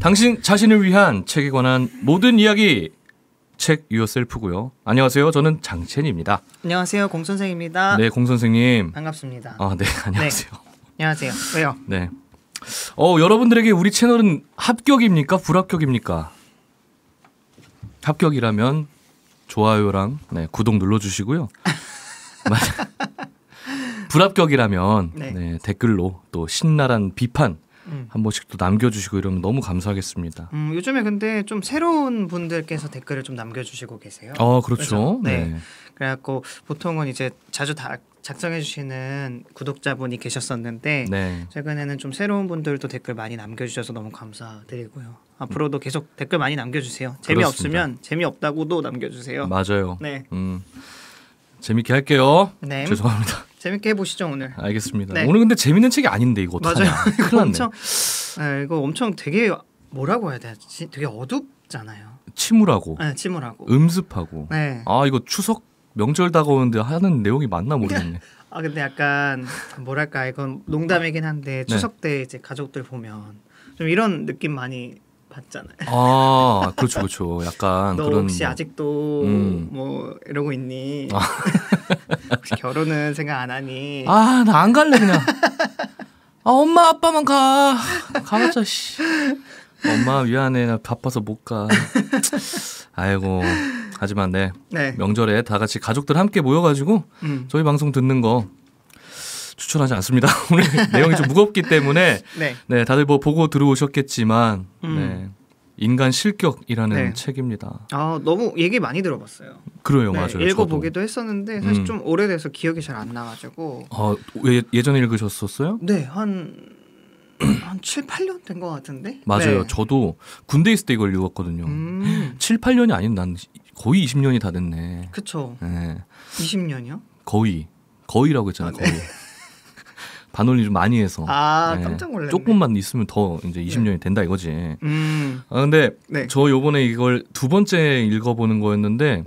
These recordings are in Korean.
당신 자신을 위한 책에 관한 모든 이야기 책 유어셀프고요. 안녕하세요. 저는 장첸입니다. 안녕하세요. 공 선생입니다. 네, 공 선생님. 반갑습니다. 아, 네, 안녕하세요. 네. 안녕하세요. 왜요? 네. 여러분들에게 우리 채널은 합격입니까? 불합격입니까? 합격이라면 좋아요랑 구독 눌러주시고요. 불합격이라면 네. 댓글로 또 신랄한 비판 한 번씩 또 남겨주시고 이러면 너무 감사하겠습니다. 요즘에 근데 좀 새로운 분들께서 댓글을 좀 남겨주시고 계세요. 그렇죠. 네. 그래갖고 보통은 이제 자주 다 작성해주시는 구독자분이 계셨었는데 네. 최근에는 좀 새로운 분들도 댓글 많이 남겨주셔서 너무 감사드리고요. 앞으로도 계속 댓글 많이 남겨주세요. 재미없으면 재미없다고도 남겨주세요. 맞아요. 네. 재밌게 할게요. 네. 죄송합니다. 재밌게 해보시죠 오늘. 알겠습니다. 네. 오늘 근데 재밌는 책이 아닌데 이거 어떡하냐. 맞아요. 이거 엄청 되게 뭐라고 해야 되지? 되게 어둡잖아요. 침울하고 네, 침울하고 음습하고. 네. 이거 추석 명절 다가오는데 하는 내용이 맞나 모르겠네. 근데 약간 뭐랄까 이건 농담이긴 한데 추석 때 이제 가족들 보면 좀 이런 느낌 많이 받잖아요. 그렇죠. 약간 너 그런 혹시 아직도 뭐 이러고 있니? 혹시 결혼은 생각 안 하니? 나 안 갈래 그냥. 엄마 아빠만 가봤자 씨. 엄마 미안해 나 바빠서 못 가. 아이고 하지만 네. 명절에 다 같이 가족들 함께 모여가지고 저희 방송 듣는 거 추천하지 않습니다. 오늘 내용이 좀 무겁기 때문에 네 다들 뭐 보고 들어오셨겠지만 인간 실격이라는 책입니다. 너무 얘기 많이 들어봤어요. 그래요, 맞아요. 읽어보기도 했었는데 사실 좀 오래돼서 기억이 잘 안 나가지고. 예전에 읽으셨었어요? 네, 한 7, 8년 된 것 같은데? 맞아요. 네. 저도 군대 있을 때 이걸 읽었거든요. 7, 8년이 아닌 난 거의 20년이 다 됐네. 그쵸. 네. 20년이요? 거의라고 했잖아요. 거의. 반올림 좀 많이 해서. 깜짝 놀랐네. 조금만 있으면 더 이제 20년이 된다 이거지. 근데 네. 저 요번에 이걸 두 번째 읽어보는 거였는데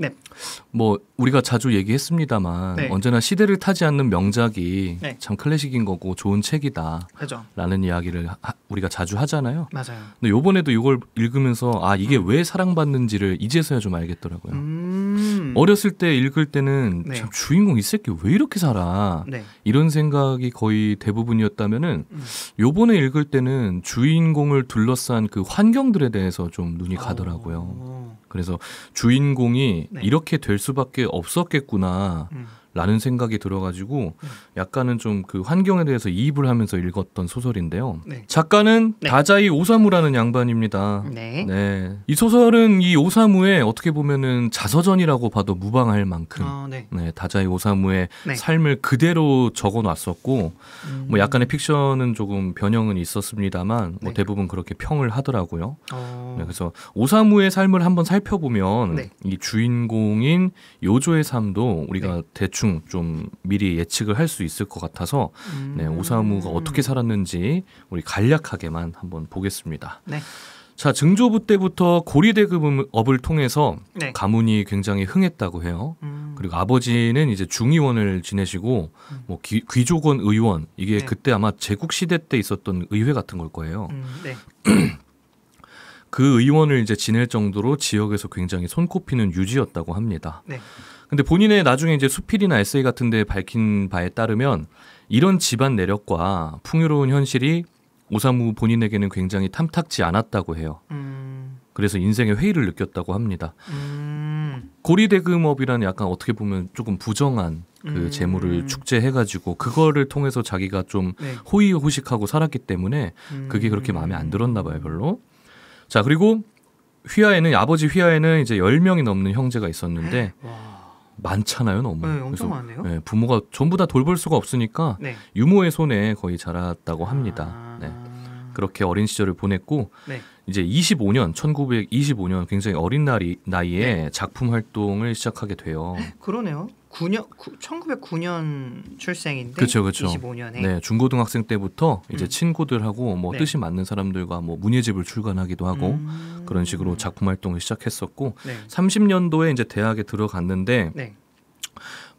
뭐 우리가 자주 얘기했습니다만 언제나 시대를 타지 않는 명작이 참 클래식인 거고 좋은 책이다. 그죠. 라는 이야기를 우리가 자주 하잖아요. 맞아요. 근데 요번에도 이걸 읽으면서 이게 왜 사랑받는지를 이제서야 좀 알겠더라고요. 어렸을 때 읽을 때는 참 주인공 이 새끼 왜 이렇게 살아? 이런 생각이 거의 대부분이었다면은 요번에 읽을 때는 주인공을 둘러싼 그 환경들에 대해서 좀 눈이 가더라고요. 그래서 주인공이 이렇게 될 수밖에 없었겠구나 라는 생각이 들어가지고 약간은 좀 그 환경에 대해서 이입을 하면서 읽었던 소설인데요. 작가는 다자이 오사무라는 양반입니다. 이 소설은 이 오사무의 어떻게 보면은 자서전이라고 봐도 무방할 만큼 다자이 오사무의 삶을 그대로 적어놨었고 뭐 약간의 픽션은 조금 변형은 있었습니다만 뭐 대부분 그렇게 평을 하더라고요. 그래서 오사무의 삶을 한번 살펴보면 이 주인공인 요조의 삶도 우리가 대충 좀 미리 예측을 할 수 있을 것 같아서 오사무가 어떻게 살았는지 우리 간략하게만 한번 보겠습니다. 자, 증조부 때부터 고리대금업을 통해서 가문이 굉장히 흥했다고 해요. 그리고 아버지는 이제 중의원을 지내시고 뭐 귀족원 의원 이게 그때 아마 제국시대 때 있었던 의회 같은 걸 거예요. 그 의원을 이제 지낼 정도로 지역에서 굉장히 손꼽히는 유지였다고 합니다. 근데 본인의 나중에 이제 수필이나 에세이 같은 데 밝힌 바에 따르면 이런 집안 내력과 풍요로운 현실이 오사무 본인에게는 굉장히 탐탁지 않았다고 해요. 그래서 인생의 회의를 느꼈다고 합니다. 고리대금업이라는 약간 어떻게 보면 조금 부정한 그 재물을 축제해가지고 그거를 통해서 자기가 좀 호의호식하고 살았기 때문에 그게 그렇게 마음에 안 들었나 봐요, 별로. 자, 그리고 아버지 휘하에는 이제 10명이 넘는 형제가 있었는데 많잖아요, 너무. 엄청 많네요. 부모가 전부 다 돌볼 수가 없으니까 유모의 손에 거의 자랐다고 합니다. 그렇게 어린 시절을 보냈고 이제 1925년 굉장히 어린 나이에 작품 활동을 시작하게 돼요. 그러네요. 1909년 출생인데 그쵸. 25년에 중고등학생 때부터 이제 친구들하고 뭐 뜻이 맞는 사람들과 뭐 문예집을 출간하기도 하고 그런 식으로 작품 활동을 시작했었고 30년도에 이제 대학에 들어갔는데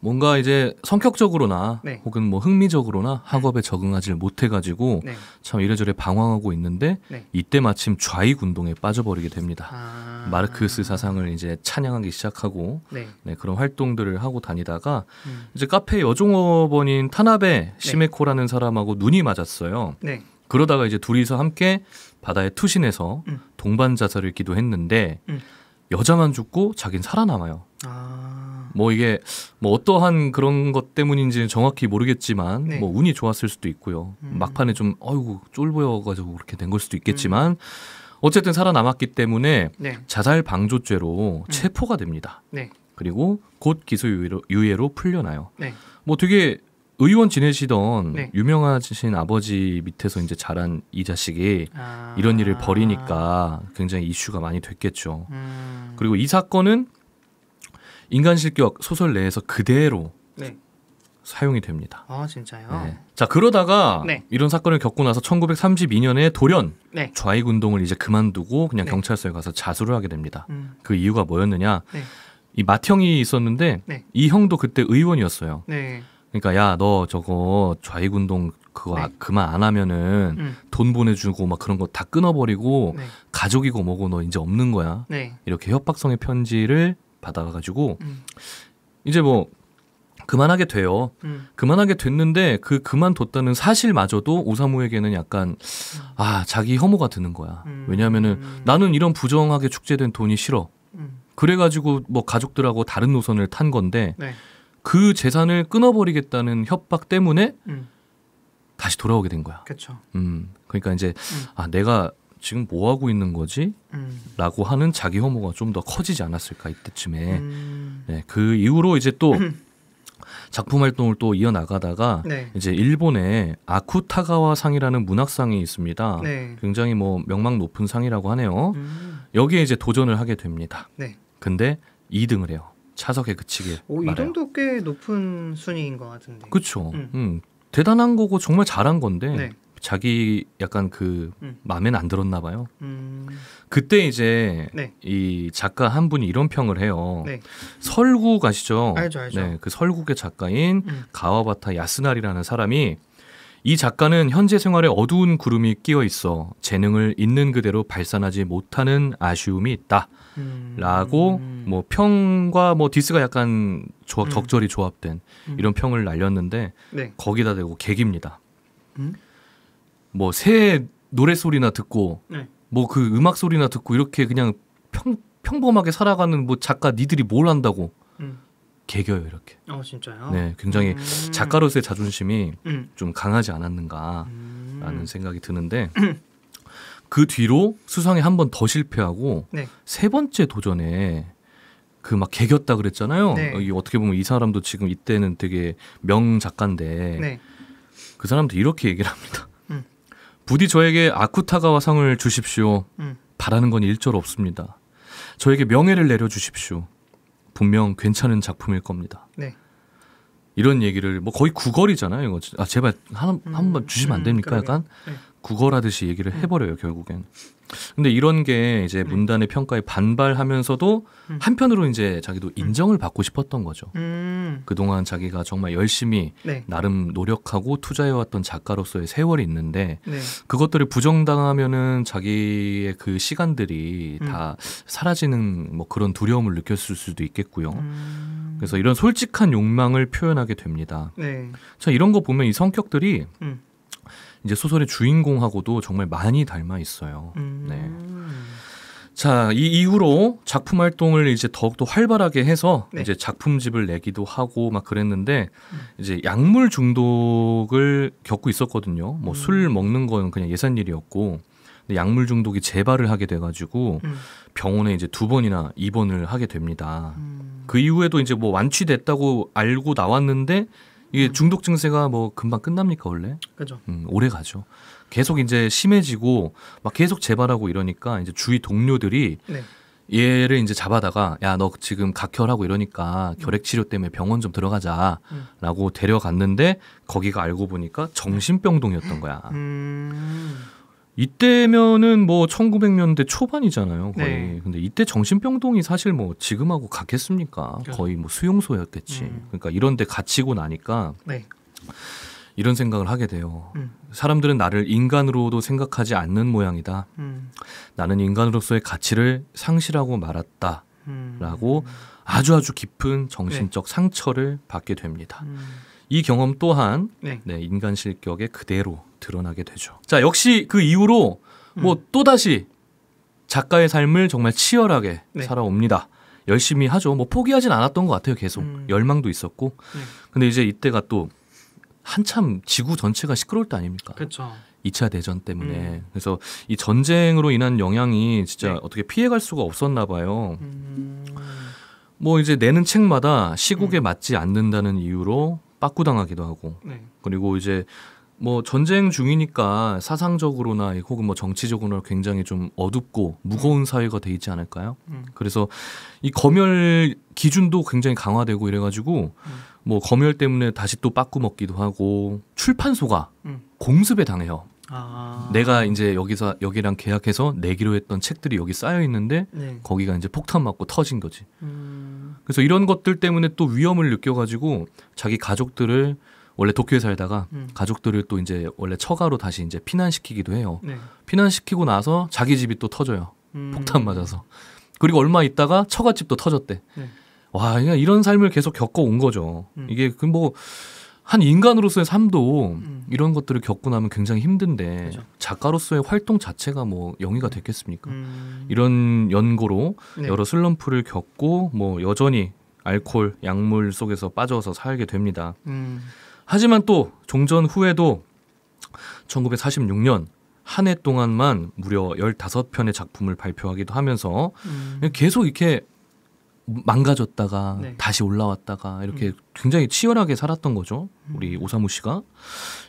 뭔가 이제 성격적으로나 네. 혹은 뭐 흥미적으로나 학업에 적응하지 못해가지고 네. 참 이래저래 방황하고 있는데 네. 이때 마침 좌익 운동에 빠져버리게 됩니다. 마르크스 사상을 이제 찬양하기 시작하고 네. 네, 그런 활동들을 하고 다니다가 이제 카페 여종업원인 타나베 시메코라는 사람하고 눈이 맞았어요. 네. 그러다가 이제 둘이서 함께 바다에 투신해서 동반 자살을 기도했는데 여자만 죽고 자긴 살아남아요. 뭐 이게 뭐 어떠한 그런 것 때문인지는 정확히 모르겠지만 네. 뭐 운이 좋았을 수도 있고요. 막판에 좀 어이구 쫄보여가지고 그렇게 된 걸 수도 있겠지만 어쨌든 살아남았기 때문에 네. 자살 방조죄로 체포가 됩니다. 네. 그리고 곧 기소유예로 풀려나요. 네. 뭐 되게 의원 지내시던 네. 유명하신 아버지 밑에서 이제 자란 이 자식이 이런 일을 벌이니까 굉장히 이슈가 많이 됐겠죠. 그리고 이 사건은 인간 실격 소설 내에서 그대로 네. 사용이 됩니다. 아 진짜요? 네. 자 그러다가 네. 이런 사건을 겪고 나서 1932년에 돌연 네. 좌익 운동을 이제 그만두고 그냥 네. 경찰서에 가서 자수를 하게 됩니다. 그 이유가 뭐였느냐? 네. 이 맏형이 있었는데 네. 이 형도 그때 의원이었어요. 네. 그러니까 야 너 저거 좌익 운동 그거 네. 그만 안 하면은 돈 보내주고 막 그런 거 다 끊어버리고 네. 가족이고 뭐고 너 이제 없는 거야. 네. 이렇게 협박성의 편지를 받아가지고 이제 뭐 그만하게 돼요. 그만하게 됐는데 그 그만뒀다는 사실마저도 오사무에게는 약간 자기 혐오가 드는 거야. 왜냐하면은 나는 이런 부정하게 축제된 돈이 싫어. 그래가지고 뭐 가족들하고 다른 노선을 탄 건데 네. 그 재산을 끊어버리겠다는 협박 때문에 다시 돌아오게 된 거야. 그렇죠. 그러니까 이제 내가 지금 뭐 하고 있는 거지? 라고 하는 자기 혐오가 좀 더 커지지 않았을까 이때쯤에. 네, 그 이후로 이제 또 작품 활동을 또 이어나가다가 네. 이제 일본에 아쿠타가와 상이라는 문학상이 있습니다. 네. 굉장히 뭐 명망 높은 상이라고 하네요. 여기에 이제 도전을 하게 됩니다. 네. 근데 2등을 해요. 차석에 그치길 말아요. 2등도 꽤 높은 순위인 것 같은데. 그렇죠. 대단한 거고 정말 잘한 건데 네. 자기 약간 그 마음에는 안 들었나 봐요. 그때 이제 네. 이 작가 한 분이 이런 평을 해요. 네. 설국 아시죠? 알죠. 네, 그 설국의 작가인 가와바타 야스나리라는 사람이 이 작가는 현재 생활에 어두운 구름이 끼어 있어 재능을 있는 그대로 발산하지 못하는 아쉬움이 있다. 라고 뭐 평과 뭐 디스가 약간 적절히 조합된 이런 평을 날렸는데 네. 거기다 대고 개깁니다. 뭐 새 노래 소리나 듣고 네. 뭐 그 음악 소리나 듣고 이렇게 그냥 평범하게 살아가는 뭐 작가 니들이 뭘 한다고 개겨요 이렇게. 진짜요? 네, 굉장히 작가로서의 자존심이 좀 강하지 않았는가라는 생각이 드는데 그 뒤로 수상에 한 번 더 실패하고 네. 세 번째 도전에 그 막 개겼다 그랬잖아요. 네. 어떻게 보면 이 사람도 지금 이때는 되게 명 작가인데 네. 그 사람도 이렇게 얘기를 합니다. 부디 저에게 아쿠타가와 상을 주십시오. 바라는 건 일절 없습니다. 저에게 명예를 내려주십시오. 분명 괜찮은 작품일 겁니다. 네. 이런 얘기를 뭐 거의 구걸이잖아요. 이거 제발 한 번 주시면 안 됩니까? 약간 네. 구걸하듯이 얘기를 해버려요 결국엔. 근데 이런 게 이제 문단의 평가에 반발하면서도 한편으로 이제 자기도 인정을 받고 싶었던 거죠. 그동안 자기가 정말 열심히 네. 나름 노력하고 투자해왔던 작가로서의 세월이 있는데 네. 그것들을 부정당하면은 자기의 그 시간들이 다 사라지는 뭐 그런 두려움을 느꼈을 수도 있겠고요. 그래서 이런 솔직한 욕망을 표현하게 됩니다. 네. 자, 이런 거 보면 이 성격들이 이제 소설의 주인공하고도 정말 많이 닮아 있어요. 네. 자, 이 이후로 작품 활동을 이제 더욱더 활발하게 해서 네. 이제 작품집을 내기도 하고 막 그랬는데 이제 약물 중독을 겪고 있었거든요. 뭐 술 먹는 건 그냥 예산 일이었고 근데 약물 중독이 재발을 하게 돼가지고 병원에 이제 2번이나 입원을 하게 됩니다. 그 이후에도 이제 뭐 완치됐다고 알고 나왔는데 이게 중독 증세가 뭐 금방 끝납니까 원래? 그죠. 오래 가죠. 계속 이제 심해지고 막 계속 재발하고 이러니까 이제 주위 동료들이 네. 얘를 이제 잡아다가 야 너 지금 각혈하고 이러니까 결핵 치료 때문에 병원 좀 들어가자라고 데려갔는데 거기가 알고 보니까 정신병동이었던 거야. 이때면은 뭐 1900년대 초반이잖아요, 거의. 네. 근데 이때 정신병동이 사실 뭐 지금하고 같겠습니까? 거의 뭐 수용소였겠지. 그러니까 이런 데 갇히고 나니까 네. 이런 생각을 하게 돼요. 사람들은 나를 인간으로도 생각하지 않는 모양이다. 나는 인간으로서의 가치를 상실하고 말았다. 라고 아주 깊은 정신적 네. 상처를 받게 됩니다. 이 경험 또한 네. 네, 인간 실격에 그대로 드러나게 되죠. 자, 역시 그 이후로 뭐 또다시 작가의 삶을 정말 치열하게 네. 살아옵니다. 열심히 하죠. 뭐 포기하진 않았던 것 같아요. 계속 열망도 있었고. 근데 이제 이때가 또 한참 지구 전체가 시끄러울 때 아닙니까? 그렇죠. 2차 대전 때문에. 그래서 이 전쟁으로 인한 영향이 진짜 네. 어떻게 피해갈 수가 없었나 봐요. 뭐 이제 내는 책마다 시국에 맞지 않는다는 이유로 빠꾸당하기도 하고 네. 그리고 이제 뭐 전쟁 중이니까 사상적으로나 혹은 뭐 정치적으로나 굉장히 좀 어둡고 무거운 사회가 돼 있지 않을까요? 그래서 이 검열 기준도 굉장히 강화되고 이래가지고 뭐 검열 때문에 다시 또 빠꾸 먹기도 하고 출판소가 공습에 당해요. 내가 이제 여기랑 계약해서 내기로 했던 책들이 여기 쌓여 있는데 네. 거기가 이제 폭탄 맞고 터진 거지. 그래서 이런 것들 때문에 또 위험을 느껴가지고 자기 가족들을 원래 도쿄에 살다가 가족들을 또 이제 원래 처가로 다시 이제 피난시키기도 해요. 네. 피난시키고 나서 자기 집이 또 터져요. 폭탄 맞아서. 그리고 얼마 있다가 처갓집도 터졌대. 네. 와, 그냥 이런 삶을 계속 겪어온 거죠. 이게 그 뭐 한 인간으로서의 삶도 이런 것들을 겪고 나면 굉장히 힘든데 그렇죠. 작가로서의 활동 자체가 뭐 영위가 됐겠습니까? 이런 연고로 네. 여러 슬럼프를 겪고 뭐 여전히 알코올, 약물 속에서 빠져서 살게 됩니다. 하지만 또 종전 후에도 1946년 한 해 동안만 무려 15편의 작품을 발표하기도 하면서 계속 이렇게 망가졌다가 네. 다시 올라왔다가 이렇게 굉장히 치열하게 살았던 거죠. 우리 오사무 씨가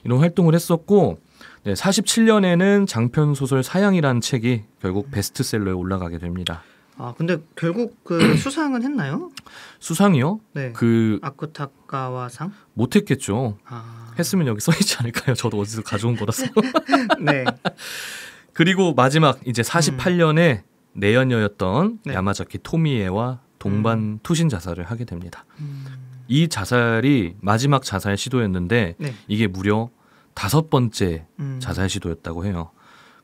이런 활동을 했었고 네, 47년에는 장편소설 사양이라는 책이 결국 베스트셀러에 올라가게 됩니다. 아 근데 결국 그 수상은 했나요? 수상이요? 네. 그 아쿠타카와상? 못했겠죠. 했으면 여기 써 있지 않을까요? 저도 어디서 가져온 거라서. 네. 그리고 마지막 이제 48년에 내연녀였던 네. 야마자키 토미에와 동반 투신 자살을 하게 됩니다. 이 자살이 마지막 자살 시도였는데 네. 이게 무려 5번째 자살 시도였다고 해요.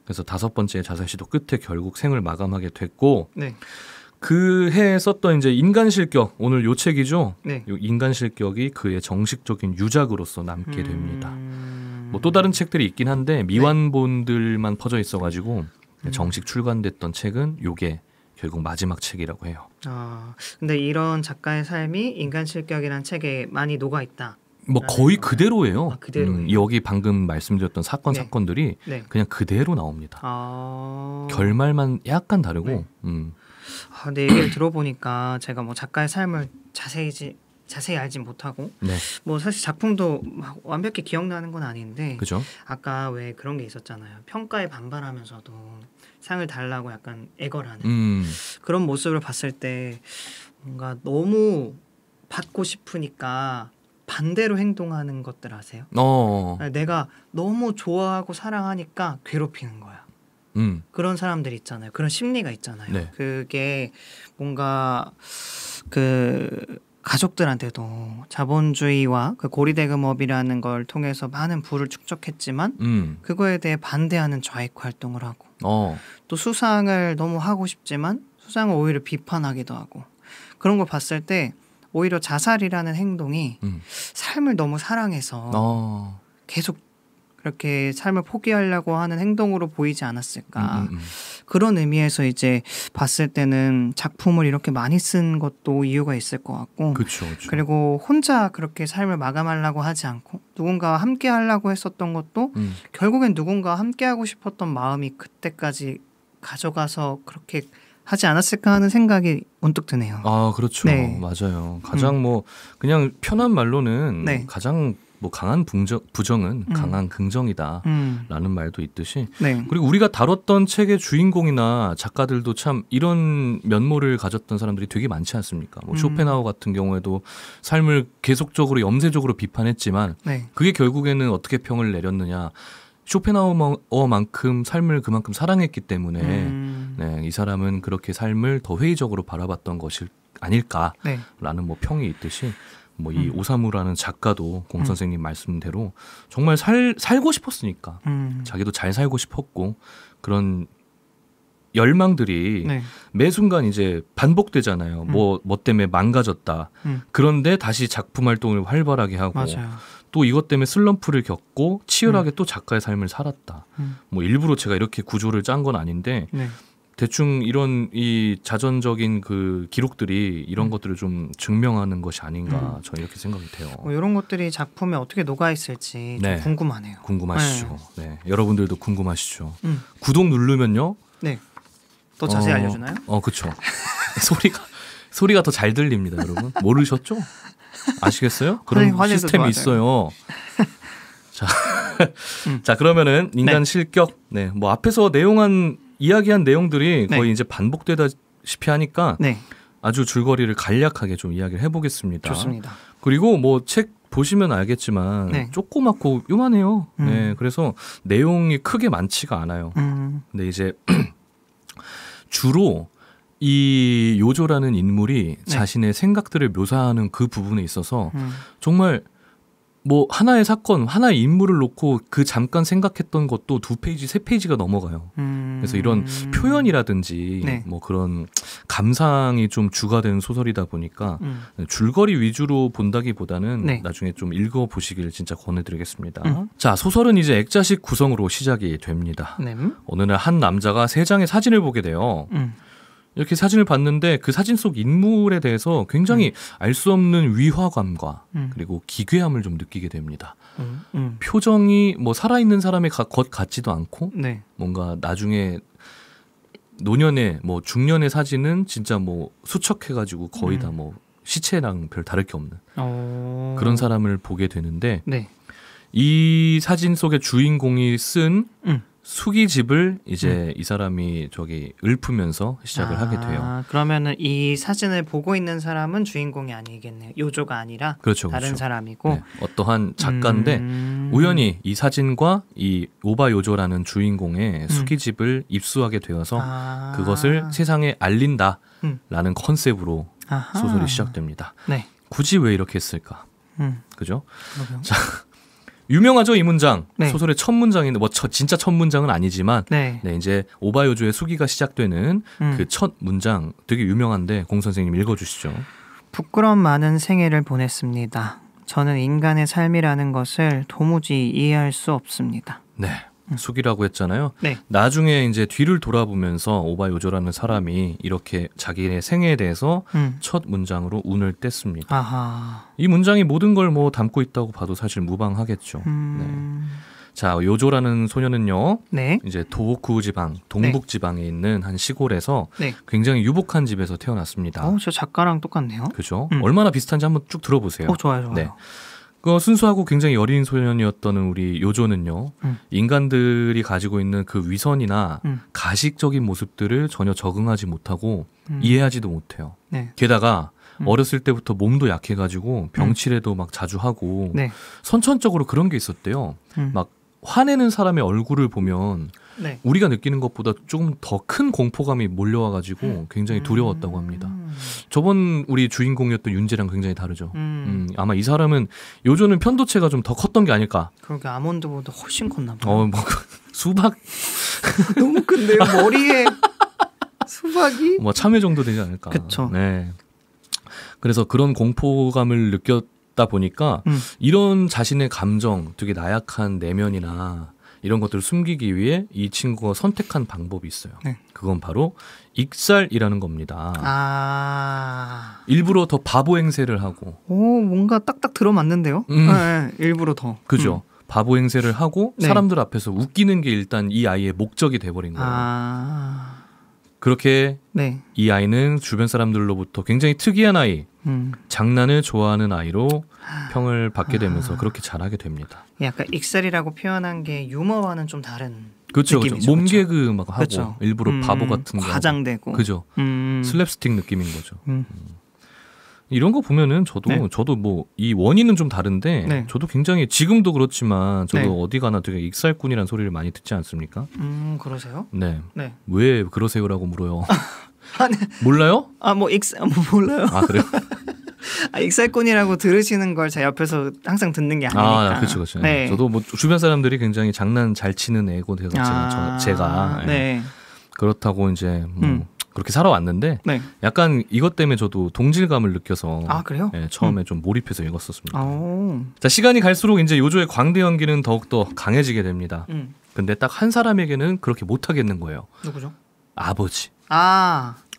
그래서 5번째 자살 시도 끝에 결국 생을 마감하게 됐고 네. 그 해에 썼던 이제 인간실격 오늘 요 책이죠. 네. 요 인간실격이 그의 정식적인 유작으로서 남게 됩니다. 뭐 또 다른 책들이 있긴 한데 미완본들만 퍼져 있어가지고 정식 출간됐던 책은 요게 결국 마지막 책이라고 해요. 아, 근데 이런 작가의 삶이 인간실격이라는 책에 많이 녹아 있다. 뭐 거의 건가요? 그대로예요. 아, 그대로. 여기 방금 말씀드렸던 사건들이 네. 그냥 그대로 나옵니다. 결말만 약간 다르고. 네. 근데 얘기를 들어보니까 제가 뭐 작가의 삶을 자세히 알진 못하고 네. 뭐 사실 작품도 완벽히 기억나는 건 아닌데 그죠? 아까 왜 그런 게 있었잖아요. 평가에 반발하면서도 상을 달라고 약간 애걸하는 그런 모습을 봤을 때 뭔가 너무 받고 싶으니까 반대로 행동하는 것들 아세요? 내가 너무 좋아하고 사랑하니까 괴롭히는 거야. 그런 사람들 있잖아요. 그런 심리가 있잖아요. 네. 그게 뭔가 그 가족들한테도 자본주의와 그 고리대금업이라는 걸 통해서 많은 부를 축적했지만 그거에 대해 반대하는 좌익 활동을 하고 또 수상을 너무 하고 싶지만 수상을 오히려 비판하기도 하고 그런 걸 봤을 때 오히려 자살이라는 행동이 삶을 너무 사랑해서 계속 그렇게 삶을 포기하려고 하는 행동으로 보이지 않았을까. 그런 의미에서 이제 봤을 때는 작품을 이렇게 많이 쓴 것도 이유가 있을 것 같고 그쵸. 그리고 혼자 그렇게 삶을 마감하려고 하지 않고 누군가와 함께 하려고 했었던 것도 결국엔 누군가와 함께 하고 싶었던 마음이 그때까지 가져가서 그렇게 하지 않았을까 하는 생각이 문득 드네요. 아, 그렇죠. 네. 맞아요. 가장 뭐 그냥 편한 말로는 네. 가장 뭐 강한 부정은 강한 긍정이다라는 말도 있듯이 네. 그리고 우리가 다뤘던 책의 주인공이나 작가들도 참 이런 면모를 가졌던 사람들이 되게 많지 않습니까? 뭐 쇼펜하우 같은 경우에도 삶을 계속적으로 염세적으로 비판했지만 네. 그게 결국에는 어떻게 평을 내렸느냐 쇼펜하우어만큼 삶을 그만큼 사랑했기 때문에 네, 이 사람은 그렇게 삶을 더 회의적으로 바라봤던 것이 아닐까라는 네. 뭐 평이 있듯이 뭐 이 오사무라는 작가도 공 선생님 말씀대로 정말 살고 싶었으니까 자기도 잘 살고 싶었고 그런 열망들이 네. 매 순간 이제 반복되잖아요. 뭐 때문에 망가졌다. 그런데 다시 작품 활동을 활발하게 하고 맞아요. 또 이것 때문에 슬럼프를 겪고 치열하게 또 작가의 삶을 살았다. 뭐 일부러 제가 이렇게 구조를 짠 건 아닌데 네. 대충 이런 이 자전적인 그 기록들이 이런 것들을 좀 증명하는 것이 아닌가 저는 이렇게 생각이 돼요. 이런 것들이 작품에 어떻게 녹아 있을지 좀 궁금하네요. 궁금하시죠. 네. 여러분들도 궁금하시죠. 구독 누르면요. 네. 더 자세히 알려주나요? 그렇죠. 소리가 더 잘 들립니다, 여러분. 모르셨죠? 아시겠어요? 그런 시스템이 있어요. 자, 그러면은 인간 실격. 네, 뭐 앞에서 이야기한 내용들이 거의 이제 반복되다시피 하니까 아주 줄거리를 간략하게 좀 이야기를 해보겠습니다. 좋습니다. 그리고 뭐 책 보시면 알겠지만 조그맣고 요만해요. 네, 그래서 내용이 크게 많지가 않아요. 근데 이제 주로 이 요조라는 인물이 자신의 생각들을 묘사하는 그 부분에 있어서 정말 뭐 하나의 사건, 하나의 인물을 놓고 그 잠깐 생각했던 것도 2페이지, 3페이지가 넘어가요. 그래서 이런 표현이라든지 뭐 그런 감상이 좀 주가 되는 소설이다 보니까 줄거리 위주로 본다기보다는 나중에 좀 읽어보시길 진짜 권해드리겠습니다. 자, 소설은 이제 액자식 구성으로 시작이 됩니다. 어느 날 한 남자가 3장의 사진을 보게 돼요. 이렇게 사진을 봤는데 그 사진 속 인물에 대해서 굉장히 알 수 없는 위화감과 그리고 기괴함을 좀 느끼게 됩니다. 표정이 뭐 살아있는 사람의 것 같지도 않고 뭔가 나중에 노년의 뭐 중년의 사진은 진짜 뭐 수척해가지고 거의 다 뭐 시체랑 별 다를 게 없는 그런 사람을 보게 되는데 이 사진 속의 주인공이 쓴 수기집을 이제 이 사람이 저기 읊으면서 시작을 하게 돼요. 그러면은 이 사진을 보고 있는 사람은 주인공이 아니겠네요. 요조가 아니라 다른 사람이고 네, 어떠한 작가인데 우연히 이 사진과 이 오바 요조라는 주인공의 수기집을 입수하게 되어서 그것을 세상에 알린다라는 컨셉으로 소설이 시작됩니다. 굳이 왜 이렇게 했을까? 그죠? 자. 유명하죠, 이 문장. 소설의 첫 문장인데 뭐 진짜 첫 문장은 아니지만 이제 오바요조의 수기가 시작되는 그 첫 문장 되게 유명한데 공 선생님 읽어주시죠. 부끄러움 많은 생애를 보냈습니다. 저는 인간의 삶이라는 것을 도무지 이해할 수 없습니다. 네. 수기라고 했잖아요. 나중에 이제 뒤를 돌아보면서 오바요조라는 사람이 이렇게 자기의 생애에 대해서 첫 문장으로 운을 뗐습니다. 이 문장이 모든 걸 뭐 담고 있다고 봐도 사실 무방하겠죠. 자, 요조라는 소녀는요. 이제 도호쿠 지방, 동북 지방에 있는 한 시골에서 굉장히 유복한 집에서 태어났습니다. 저 작가랑 똑같네요. 그죠? 얼마나 비슷한지 한번 쭉 들어보세요. 좋아요. 그 순수하고 굉장히 여린 소년이었던 우리 요조는요. 인간들이 가지고 있는 그 위선이나 가식적인 모습들을 전혀 적응하지 못하고 이해하지도 못해요. 게다가 어렸을 때부터 몸도 약해가지고 병치레도 막 자주 하고 선천적으로 그런 게 있었대요. 막 화내는 사람의 얼굴을 보면 우리가 느끼는 것보다 조금 더 큰 공포감이 몰려와가지고 굉장히 두려웠다고 합니다. 저번 우리 주인공이었던 윤재랑 굉장히 다르죠. 아마 이 사람은 요조는 편도체가 좀 더 컸던 게 아닐까. 그러게 아몬드보다 훨씬 컸나 봐요. 뭐 수박 너무 큰데요, 머리에 수박이? 뭐 참외 정도 되지 않을까. 그렇죠. 네. 그래서 그런 공포감을 느꼈다 보니까 이런 자신의 감정, 되게 나약한 내면이나 이런 것들을 숨기기 위해 이 친구가 선택한 방법이 있어요. 그건 바로 익살이라는 겁니다. 일부러 더 바보 행세를 하고. 뭔가 딱딱 들어맞는데요? 일부러 더. 그죠. 바보 행세를 하고 사람들 앞에서 웃기는 게 일단 이 아이의 목적이 돼버린 거예요. 그렇게 이 아이는 주변 사람들로부터 굉장히 특이한 아이, 장난을 좋아하는 아이로 평을 받게 되면서 그렇게 자라게 됩니다. 약간 익살이라고 표현한 게 유머와는 좀 다른 그렇죠. 느낌이죠. 몸개그 막 하고 일부러 바보 같은 거 과장되고 그죠. 슬랩스틱 느낌인 거죠. 이런 거 보면은 저도 뭐 이 원인은 좀 다른데 저도 굉장히 지금도 그렇지만 저도 어디 가나 되게 익살꾼이라는 소리를 많이 듣지 않습니까? 그러세요? 네. 왜 그러세요라고 물어요. 네. 몰라요? 몰라요. 아 그래요? 익살꾼이라고 들으시는 걸 제가 옆에서 항상 듣는 게 아니니까. 그렇죠. 네. 저도 뭐 주변 사람들이 굉장히 장난 잘 치는 애고 돼서 제가 그렇다고 이제 그렇게 살아왔는데 약간 이것 때문에 저도 동질감을 느껴서 그래요? 처음에 좀 몰입해서 읽었었습니다. 자, 시간이 갈수록 이제 요조의 광대 연기는 더욱더 강해지게 됩니다. 근데 딱 한 사람에게는 그렇게 못하겠는 거예요. 누구죠? 아버지.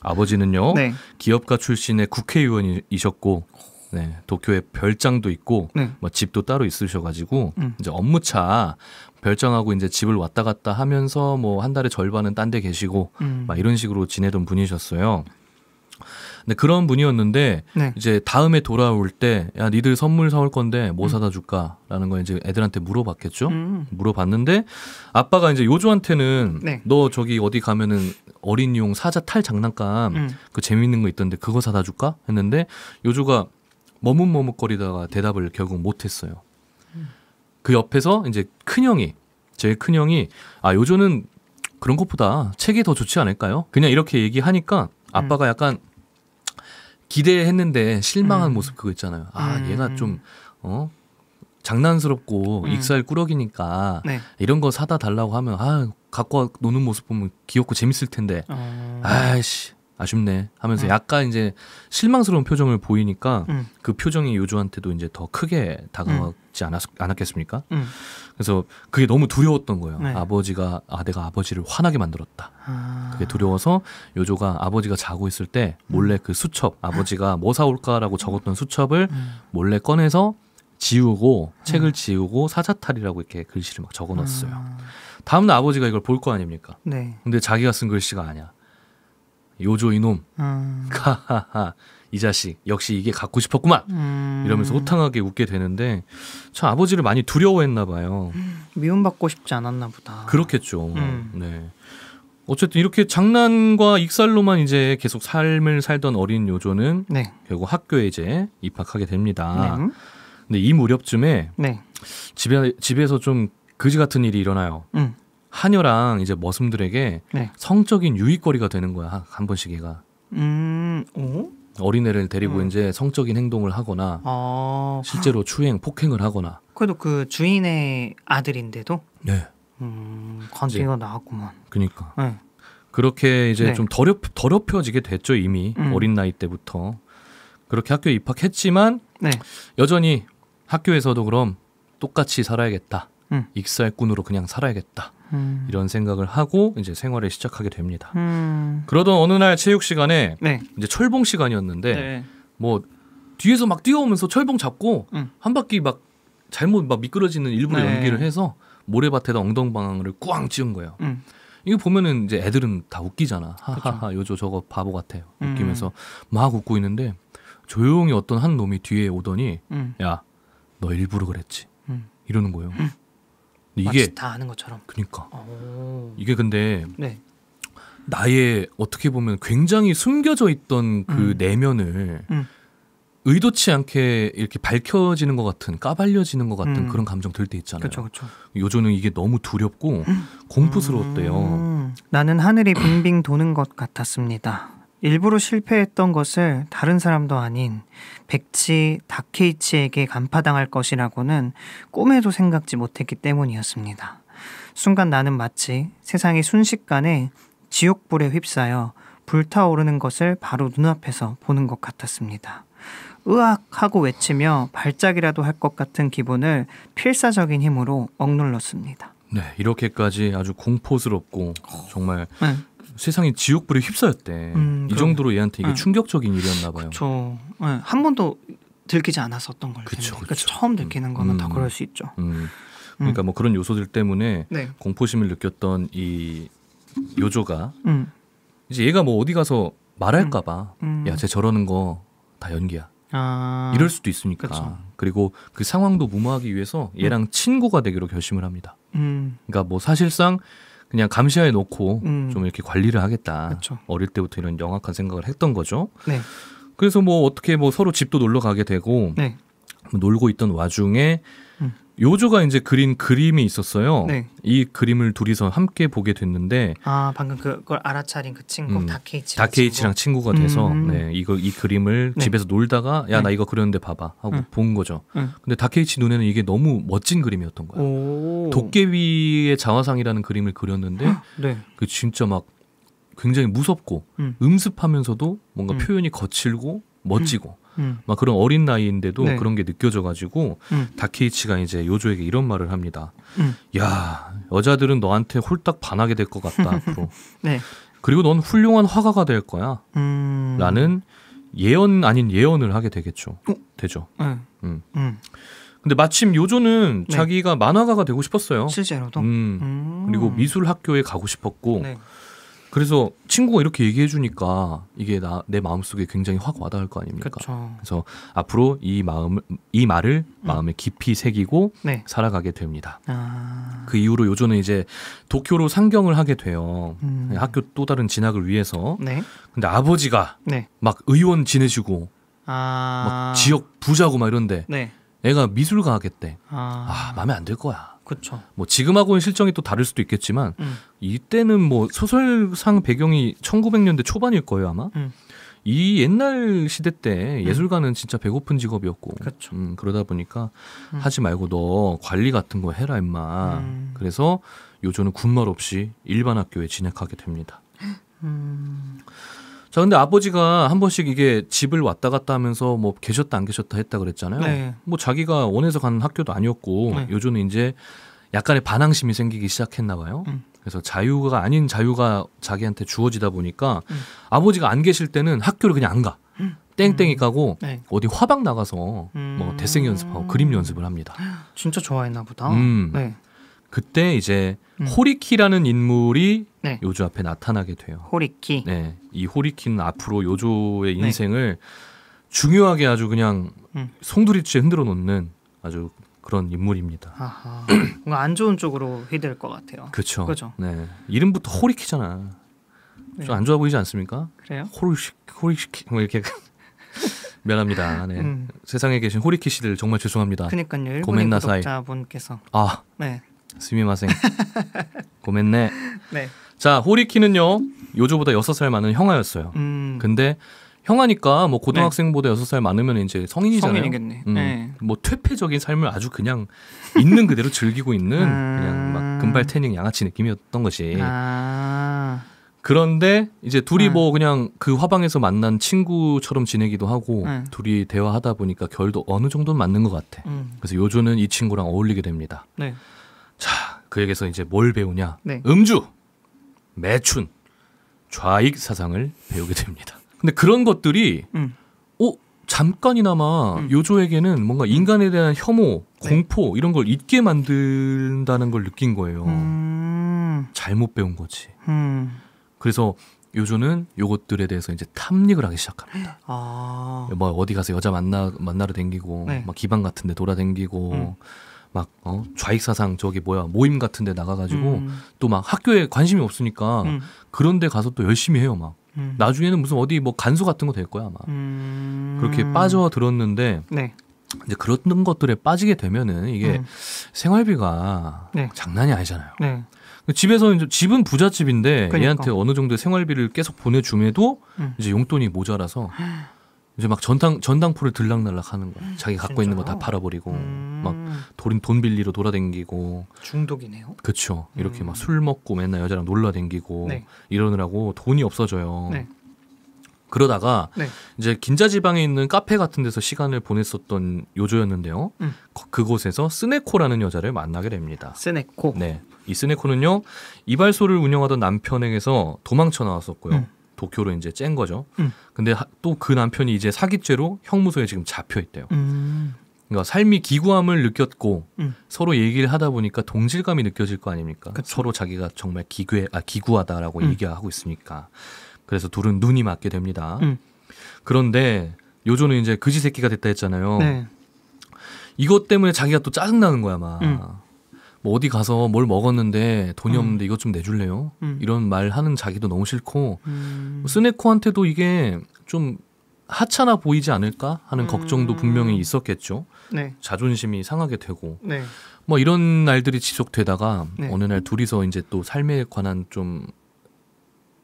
아버지는요 기업가 출신의 국회의원이셨고 도쿄에 별장도 있고 뭐 집도 따로 있으셔가지고 이제 업무차 별장하고 이제 집을 왔다 갔다 하면서 뭐 한 달에 절반은 딴 데 계시고 막 이런 식으로 지내던 분이셨어요. 근데 그런 분이었는데 이제 다음에 돌아올 때 야 니들 선물 사올 건데 뭐 사다 줄까라는 거 이제 애들한테 물어봤겠죠. 물어봤는데 아빠가 이제 요조한테는 너 저기 어디 가면은 어린이용 사자 탈 장난감 그 재밌는 거 있던데 그거 사다 줄까 했는데 요조가 머뭇머뭇거리다가 대답을 결국 못했어요. 그 옆에서 이제 제일 큰형이 요조는 그런 것보다 책이 더 좋지 않을까요? 그냥 이렇게 얘기하니까 아빠가 약간 기대했는데 실망한 모습 그거 있잖아요. 얘가 좀 장난스럽고 익살꾸러기니까 이런 거 사다 달라고 하면 갖고 와 노는 모습 보면 귀엽고 재밌을 텐데 아이씨 아쉽네 하면서 약간 이제 실망스러운 표정을 보이니까 그 표정이 요조한테도 이제 더 크게 다가오지 않았겠습니까? 그래서 그게 너무 두려웠던 거예요. 아버지가 내가 아버지를 화나게 만들었다. 그게 두려워서 요조가 아버지가 자고 있을 때 몰래 그 수첩 아버지가 뭐 사올까라고 적었던 수첩을 몰래 꺼내서 지우고 책을 지우고 사자탈이라고 이렇게 글씨를 막 적어놨어요. 다음날 아버지가 이걸 볼 거 아닙니까? 근데 자기가 쓴 글씨가 아니야. 요조 이놈, 하하하 이 자식 역시 이게 갖고 싶었구만 이러면서 호탕하게 웃게 되는데 참 아버지를 많이 두려워했나 봐요. 미움받고 싶지 않았나 보다. 그렇겠죠. 네. 어쨌든 이렇게 장난과 익살로만 이제 계속 삶을 살던 어린 요조는 결국 학교에 이제 입학하게 됩니다. 근데 이 무렵쯤에 집에서 좀 그지 같은 일이 일어나요. 하녀랑 이제 머슴들에게 성적인 유익거리가 되는 거야. 한 번씩 얘가. 어린애를 데리고 이제 성적인 행동을 하거나 실제로 추행, 폭행을 하거나. 그래도 그 주인의 아들인데도? 관계가 나왔구만. 그러니까. 그렇게 이제 좀 더럽혀지게 됐죠. 이미 어린 나이 때부터. 그렇게 학교에 입학했지만 여전히 학교에서도 그럼 똑같이 살아야겠다. 익살꾼으로 그냥 살아야겠다. 이런 생각을 하고 이제 생활을 시작하게 됩니다. 그러던 어느 날 체육 시간에 이제 철봉 시간이었는데 뭐 뒤에서 막 뛰어오면서 철봉 잡고 한 바퀴 막 잘못 막 미끄러지는 일부러 연기를 해서 모래밭에다 엉덩방아를 꽝 찧은 거예요. 이거 보면은 이제 애들은 다 웃기잖아. 하하하 요조 저거 바보 같아요. 웃기면서 막 웃고 있는데 조용히 어떤 한 놈이 뒤에 오더니 야, 너 일부러 그랬지. 이러는 거예요. 이게 다 아는 것처럼. 그러니까 이게 근데 나의 어떻게 보면 굉장히 숨겨져 있던 그 내면을 의도치 않게 이렇게 밝혀지는 것 같은 까발려지는 것 같은 그런 감정 들 때 있잖아요. 그렇죠. 요조는 이게 너무 두렵고 공포스러웠대요. 나는 하늘이 빙빙 도는 것 같았습니다. 일부러 실패했던 것을 다른 사람도 아닌 백치 다케이치에게 간파당할 것이라고는 꿈에도 생각지 못했기 때문이었습니다. 순간 나는 마치 세상이 순식간에 지옥불에 휩싸여 불타오르는 것을 바로 눈앞에서 보는 것 같았습니다. 으악 하고 외치며 발작이라도 할 것 같은 기분을 필사적인 힘으로 억눌렀습니다. 네, 이렇게까지 아주 공포스럽고 정말 세상이 지옥불에 휩싸였대. 이 정도로 얘한테 이게 충격적인 일이었나 봐요. 그렇죠. 한 번도 들키지 않았었던 걸 텐데. 그러니까 처음 들키는 거면 더 그럴 수 있죠. 그러니까 뭐 그런 요소들 때문에 공포심을 느꼈던 이 요조가 이제 얘가 뭐 어디 가서 말할까 봐 야, 쟤 저러는 거 다 연기야. 이럴 수도 있으니까. 그쵸. 그리고 그 상황도 무마하기 위해서 얘랑 친구가 되기로 결심을 합니다. 그러니까 뭐 사실상 그냥 감시하에 놓고 좀 이렇게 관리를 하겠다. 그쵸. 어릴 때부터 이런 영악한 생각을 했던 거죠. 그래서 뭐 어떻게 뭐 서로 집도 놀러 가게 되고 네. 놀고 있던 와중에 요조가 이제 그린 그림이 있었어요. 네. 이 그림을 둘이서 함께 보게 됐는데 방금 그걸 알아차린 그 친구 다케이치랑 친구가 돼서 이 그림을 네. 집에서 놀다가 야 나 이거 그렸는데 봐봐 하고 본 거죠. 근데 다케이치 눈에는 이게 너무 멋진 그림이었던 거야. 도깨비의 자화상이라는 그림을 그렸는데 네. 그 진짜 막 굉장히 무섭고 음습하면서도 뭔가 표현이 거칠고 멋지고 막 그런 어린 나이인데도 네. 그런 게 느껴져가지고 다케이치가 이제 요조에게 이런 말을 합니다. 야, 여자들은 너한테 홀딱 반하게 될 것 같다 앞으로. 네. 그리고 넌 훌륭한 화가가 될 거야. 라는 예언 아닌 예언을 하게 되겠죠. 되죠. 근데 마침 요조는 네. 자기가 만화가가 되고 싶었어요. 실제로도. 그리고 미술 학교에 가고 싶었고. 네. 그래서 친구가 이렇게 얘기해 주니까 이게 내 마음속에 굉장히 확 와닿을 거 아닙니까? 그쵸. 그래서 앞으로 이 말을 마음에 깊이 새기고 네. 살아가게 됩니다. 그 이후로 요조는 이제 도쿄로 상경을 하게 돼요. 학교 또 다른 진학을 위해서. 네. 근데 아버지가 네. 막 의원 지내시고 막 지역 부자고 막 이런데 네. 애가 미술가 하겠대. 마음에 안 들 거야. 그렇죠. 뭐 지금하고는 실정이 또 다를 수도 있겠지만 이때는 뭐 소설상 배경이 1900년대 초반일 거예요 아마. 이 옛날 시대 때 예술가는 진짜 배고픈 직업이었고 그렇죠. 그러다 보니까 하지 말고 너 관리 같은 거 해라 임마. 그래서 요조는 군말 없이 일반 학교에 진학하게 됩니다. 자, 근데 아버지가 한 번씩 이게 집을 왔다 갔다 하면서 뭐 계셨다 안 계셨다 했다 그랬잖아요. 네. 뭐 자기가 원해서 간 학교도 아니었고 네. 요조는 이제 약간의 반항심이 생기기 시작했나 봐요. 그래서 자유가 아닌 자유가 자기한테 주어지다 보니까 아버지가 안 계실 때는 학교를 그냥 안 가. 땡땡이 까고 네. 어디 화방 나가서 뭐 데생 연습하고 그림 연습을 합니다. 진짜 좋아했나 보다. 네. 그때 이제 호리키라는 인물이 네. 요조 앞에 나타나게 돼요. 호리키. 네, 이 호리키는 앞으로 요조의 인생을 중요하게 아주 그냥 송두리째 흔들어 놓는 아주 그런 인물입니다. 아하. 뭔가 안 좋은 쪽으로 휘둘 것 같아요. 그렇죠. 그죠? 네, 이름부터 호리키잖아. 네. 좀 안 좋아 보이지 않습니까? 그래요? 호리키 뭐 이렇게 미안합니다. 네. 세상에 계신 호리키 씨들 정말 죄송합니다. 그러니까요. 일본의 고멘나사이. 구독자분께서 네. 스미마생. 고멘네. 네. 자, 호리키는요. 요조보다 6살 많은 형아였어요. 근데 형아니까 뭐 고등학생보다 6살 많으면 이제 성인이잖아요. 성인이겠네. 네. 뭐 퇴폐적인 삶을 아주 그냥 있는 그대로 즐기고 있는 그냥 막 금발 태닝 양아치 느낌이었던 것이. 그런데 이제 둘이 뭐 그냥 그 화방에서 만난 친구처럼 지내기도 하고 둘이 대화하다 보니까 결도 어느 정도는 맞는 것 같아. 그래서 요조는 이 친구랑 어울리게 됩니다. 네. 자, 그에게서 이제 뭘 배우냐? 네. 음주, 매춘, 좌익 사상을 배우게 됩니다. 근데 그런 것들이 잠깐이나마 요조에게는 뭔가 인간에 대한 혐오, 공포 이런 걸 잊게 만든다는 걸 느낀 거예요. 잘못 배운 거지. 그래서 요조는 요것들에 대해서 이제 탐닉을 하기 시작합니다. 뭐 어디 가서 여자 만나러 댕기고 막 기방 같은데 돌아댕기고 막 좌익 사상 저기 모임 같은데 나가가지고 또 막 학교에 관심이 없으니까 그런데 가서 또 열심히 해요 막. 나중에는 무슨 어디 뭐 간수 같은 거 될 거야 아마. 그렇게 빠져들었는데 이제 그런 것들에 빠지게 되면은 이게 생활비가 장난이 아니잖아요. 집에서 이제 집은 부잣집인데 그러니까. 얘한테 어느 정도의 생활비를 계속 보내줌에도 이제 용돈이 모자라서 이제 막 전당포를 들락날락 하는 거야. 자기 갖고 있는 거 다 팔아버리고 막 돈 빌리러 돌아댕기고. 중독이네요. 그렇죠. 이렇게 막 술 먹고 맨날 여자랑 놀라댕기고 이러느라고 돈이 없어져요. 그러다가 이제 긴자지방에 있는 카페 같은 데서 시간을 보냈었던 요조였는데요. 그곳에서 스네코라는 여자를 만나게 됩니다. 스네코. 네, 이 스네코는요 이발소를 운영하던 남편에게서 도망쳐 나왔었고요. 도쿄로 이제 짠 거죠. 근데 또 그 남편이 이제 사기죄로 형무소에 지금 잡혀 있대요. 그러니까 삶이 기구함을 느꼈고 서로 얘기를 하다 보니까 동질감이 느껴질 거 아닙니까? 그쵸. 서로 자기가 정말 기구하다라고 얘기하고 있으니까. 그래서 둘은 눈이 맞게 됩니다. 그런데 요조는 이제 그지 새끼가 됐다 했잖아요. 이것 때문에 자기가 또 짜증나는 거야 막. 뭐 어디 가서 뭘 먹었는데 돈이 없는데 이것 좀 내줄래요? 이런 말 하는 자기도 너무 싫고 스네코한테도 이게 좀 하찮아 보이지 않을까 하는 걱정도 분명히 있었겠죠. 네. 자존심이 상하게 되고 네. 뭐 이런 날들이 지속되다가 네. 어느 날 둘이서 이제 또 삶에 관한 좀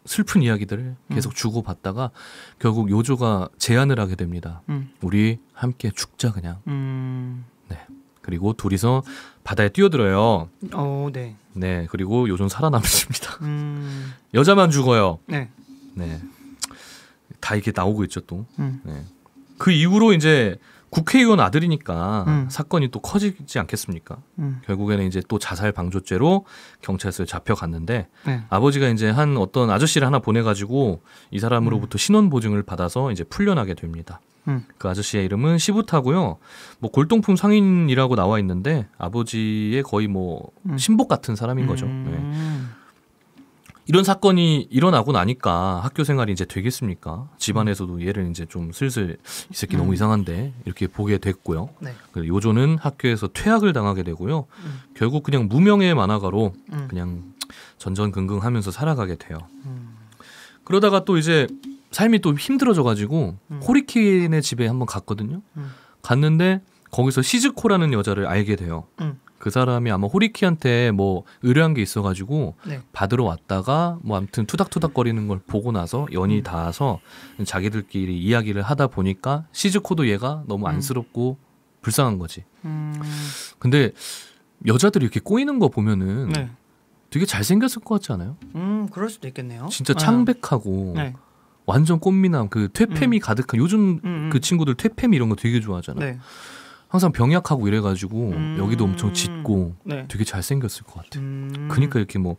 슬픈 이야기들을 계속 주고받다가 결국 요조가 제안을 하게 됩니다. 우리 함께 죽자 그냥. 네. 그리고 둘이서 바다에 뛰어들어요. 네. 네. 그리고 요조는 살아남습니다. 여자만 죽어요. 네. 네. 다 이게 나오고 있죠 또. 네. 그 이후로 이제 국회의원 아들이니까 사건이 또 커지지 않겠습니까? 결국에는 이제 또 자살 방조죄로 경찰서에 잡혀갔는데 네. 아버지가 이제 한 어떤 아저씨를 하나 보내가지고 이 사람으로부터 신원 보증을 받아서 이제 풀려나게 됩니다. 그 아저씨의 이름은 시부타고요. 뭐 골동품 상인이라고 나와 있는데 아버지의 거의 뭐 신복 같은 사람인 거죠. 네. 이런 사건이 일어나고 나니까 학교 생활이 이제 되겠습니까? 집안에서도 얘를 이제 좀 슬슬 이 새끼 너무 이상한데 이렇게 보게 됐고요. 네. 요조는 학교에서 퇴학을 당하게 되고요. 결국 그냥 무명의 만화가로 그냥 전전긍긍하면서 살아가게 돼요. 그러다가 또 이제 삶이 또 힘들어져가지고 호리키네 집에 한번 갔거든요. 갔는데 거기서 시즈코라는 여자를 알게 돼요. 그 사람이 아마 호리키한테 뭐 의뢰한 게 있어가지고 네. 받으러 왔다가 뭐 아무튼 투닥투닥거리는 걸 보고 나서 연이 닿아서 자기들끼리 이야기를 하다 보니까 시즈코도 얘가 너무 안쓰럽고 불쌍한 거지. 근데 여자들이 이렇게 꼬이는 거 보면은 네. 되게 잘생겼을 것 같지 않아요? 그럴 수도 있겠네요. 진짜 창백하고 네. 완전 꽃미남 그 퇴폐미 가득한 요즘 그 친구들 퇴폐미 이런 거 되게 좋아하잖아요. 네. 항상 병약하고 이래가지고 여기도 엄청 짙고 네. 되게 잘생겼을 것 같아. 그러니까 이렇게 뭐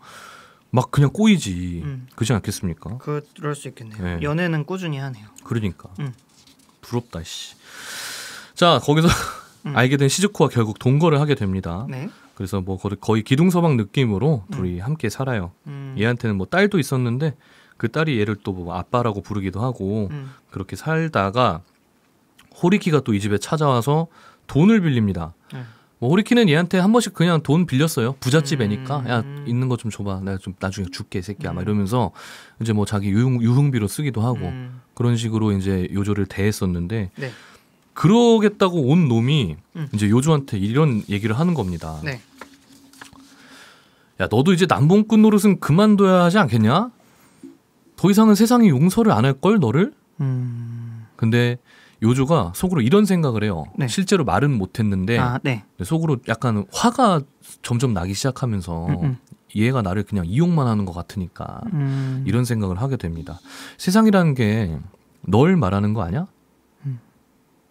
막 그냥 꼬이지 그렇지 않겠습니까? 그럴 수 있겠네요. 네. 연애는 꾸준히 하네요. 그러니까 부럽다 씨. 자 거기서 알게 된 시즈코와 결국 동거를 하게 됩니다. 네. 그래서 뭐 거의 기둥서방 느낌으로 둘이 함께 살아요. 얘한테는 뭐 딸도 있었는데 그 딸이 얘를 또 뭐 아빠라고 부르기도 하고 그렇게 살다가 호리키가 또 이 집에 찾아와서 돈을 빌립니다. 뭐 호리키는 얘한테 한 번씩 그냥 돈 빌렸어요. 부잣집 애니까 야 있는 거 좀 줘봐. 내가 좀 나중에 줄게 새끼야. 막 이러면서 이제 뭐 자기 유흥비로 쓰기도 하고 그런 식으로 이제 요조를 대했었는데 네. 그러겠다고 온 놈이 이제 요조한테 이런 얘기를 하는 겁니다. 네. 야 너도 이제 남봉꾼 노릇은 그만둬야 하지 않겠냐? 더 이상은 세상이 용서를 안 할걸 너를? 근데 요조가 속으로 이런 생각을 해요. 네. 실제로 말은 못했는데 네. 속으로 약간 화가 점점 나기 시작하면서 얘가 나를 그냥 이용만 하는 것 같으니까 이런 생각을 하게 됩니다. 세상이라는 게 널 말하는 거 아니야?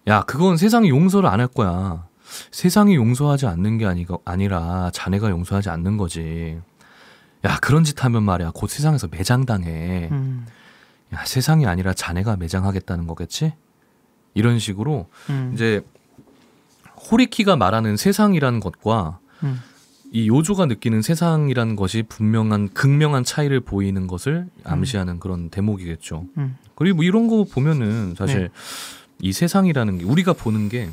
야 그건 세상이 용서를 안 할 거야. 세상이 용서하지 않는 게 아니라 자네가 용서하지 않는 거지. 야 그런 짓 하면 말이야 곧 세상에서 매장당해. 야 세상이 아니라 자네가 매장하겠다는 거겠지? 이런 식으로 이제 호리키가 말하는 세상이라는 것과 이 요조가 느끼는 세상이라는 것이 분명한 극명한 차이를 보이는 것을 암시하는 그런 대목이겠죠. 그리고 뭐 이런 거 보면은 사실 이 세상이라는 게 우리가 보는 게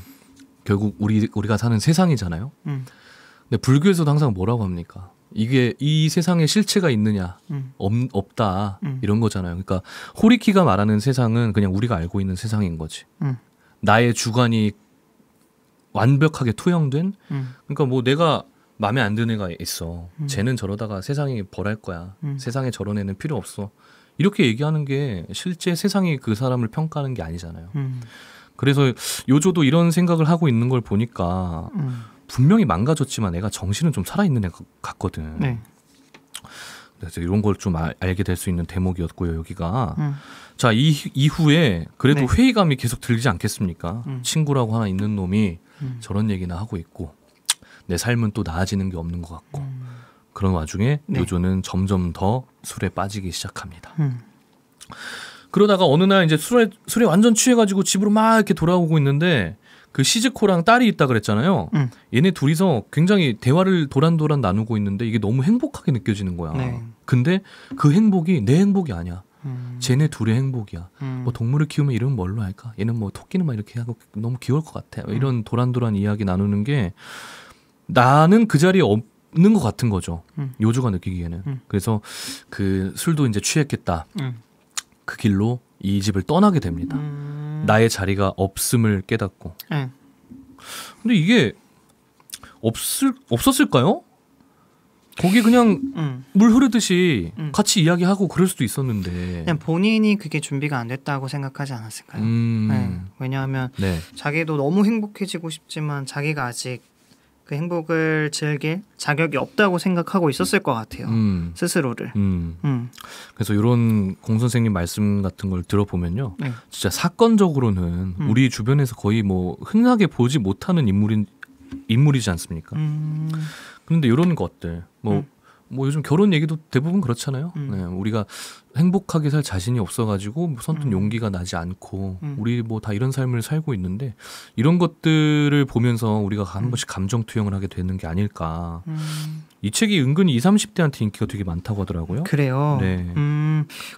결국 우리가 사는 세상이잖아요. 근데 불교에서도 항상 뭐라고 합니까? 이게 이 세상에 실체가 있느냐 없다 이런 거잖아요. 그러니까 호리키가 말하는 세상은 그냥 우리가 알고 있는 세상인 거지. 나의 주관이 완벽하게 투영된 그러니까 뭐 내가 마음에 안 드는 애가 있어. 쟤는 저러다가 세상이 벌할 거야. 세상에 저런 애는 필요 없어. 이렇게 얘기하는 게 실제 세상이 그 사람을 평가하는 게 아니잖아요. 그래서 요조도 이런 생각을 하고 있는 걸 보니까 분명히 망가졌지만 애가 정신은 좀 살아있는 애 같거든. 네. 그래서 이런 걸 좀 알게 될 수 있는 대목이었고요. 여기가. 자 이후에 그래도 회의감이 계속 들지 않겠습니까? 친구라고 하나 있는 놈이 저런 얘기나 하고 있고 내 삶은 또 나아지는 게 없는 것 같고 그런 와중에 요조는 점점 더 술에 빠지기 시작합니다. 그러다가 어느 날 이제 술에 완전 취해가지고 집으로 막 이렇게 돌아오고 있는데 그 시즈코랑 딸이 있다 그랬잖아요. 얘네 둘이서 굉장히 대화를 도란도란 나누고 있는데 이게 너무 행복하게 느껴지는 거야. 네. 근데 그 행복이 내 행복이 아니야. 쟤네 둘의 행복이야. 뭐 동물을 키우면 이름은 뭘로 할까? 얘는 뭐 토끼는 막 이렇게 하고 너무 귀여울 것 같아. 이런 도란도란 이야기 나누는 게 나는 그 자리에 없는 것 같은 거죠. 요조가 느끼기에는. 그래서 그 술도 이제 취했겠다. 그 길로 이 집을 떠나게 됩니다. 나의 자리가 없음을 깨닫고. 근데 이게 없었을까요? 거기 그냥 물 흐르듯이 같이 이야기하고 그럴 수도 있었는데 그냥 본인이 그게 준비가 안 됐다고 생각하지 않았을까요? 네. 왜냐하면 네. 자기도 너무 행복해지고 싶지만 자기가 아직 그 행복을 즐길 자격이 없다고 생각하고 있었을 것 같아요. 스스로를. 그래서 이런 공 선생님 말씀 같은 걸 들어보면요. 네. 진짜 사건적으로는 우리 주변에서 거의 뭐 흔하게 보지 못하는 인물이지 않습니까? 그런데 이런 것들 뭐 요즘 결혼 얘기도 대부분 그렇잖아요. 네, 우리가 행복하게 살 자신이 없어가지고 선뜻 용기가 나지 않고 우리 뭐 다 이런 삶을 살고 있는데 이런 것들을 보면서 우리가 한 번씩 감정 투영을 하게 되는 게 아닐까. 이 책이 은근히 20, 30대한테 인기가 되게 많다고 하더라고요. 그래요. 네.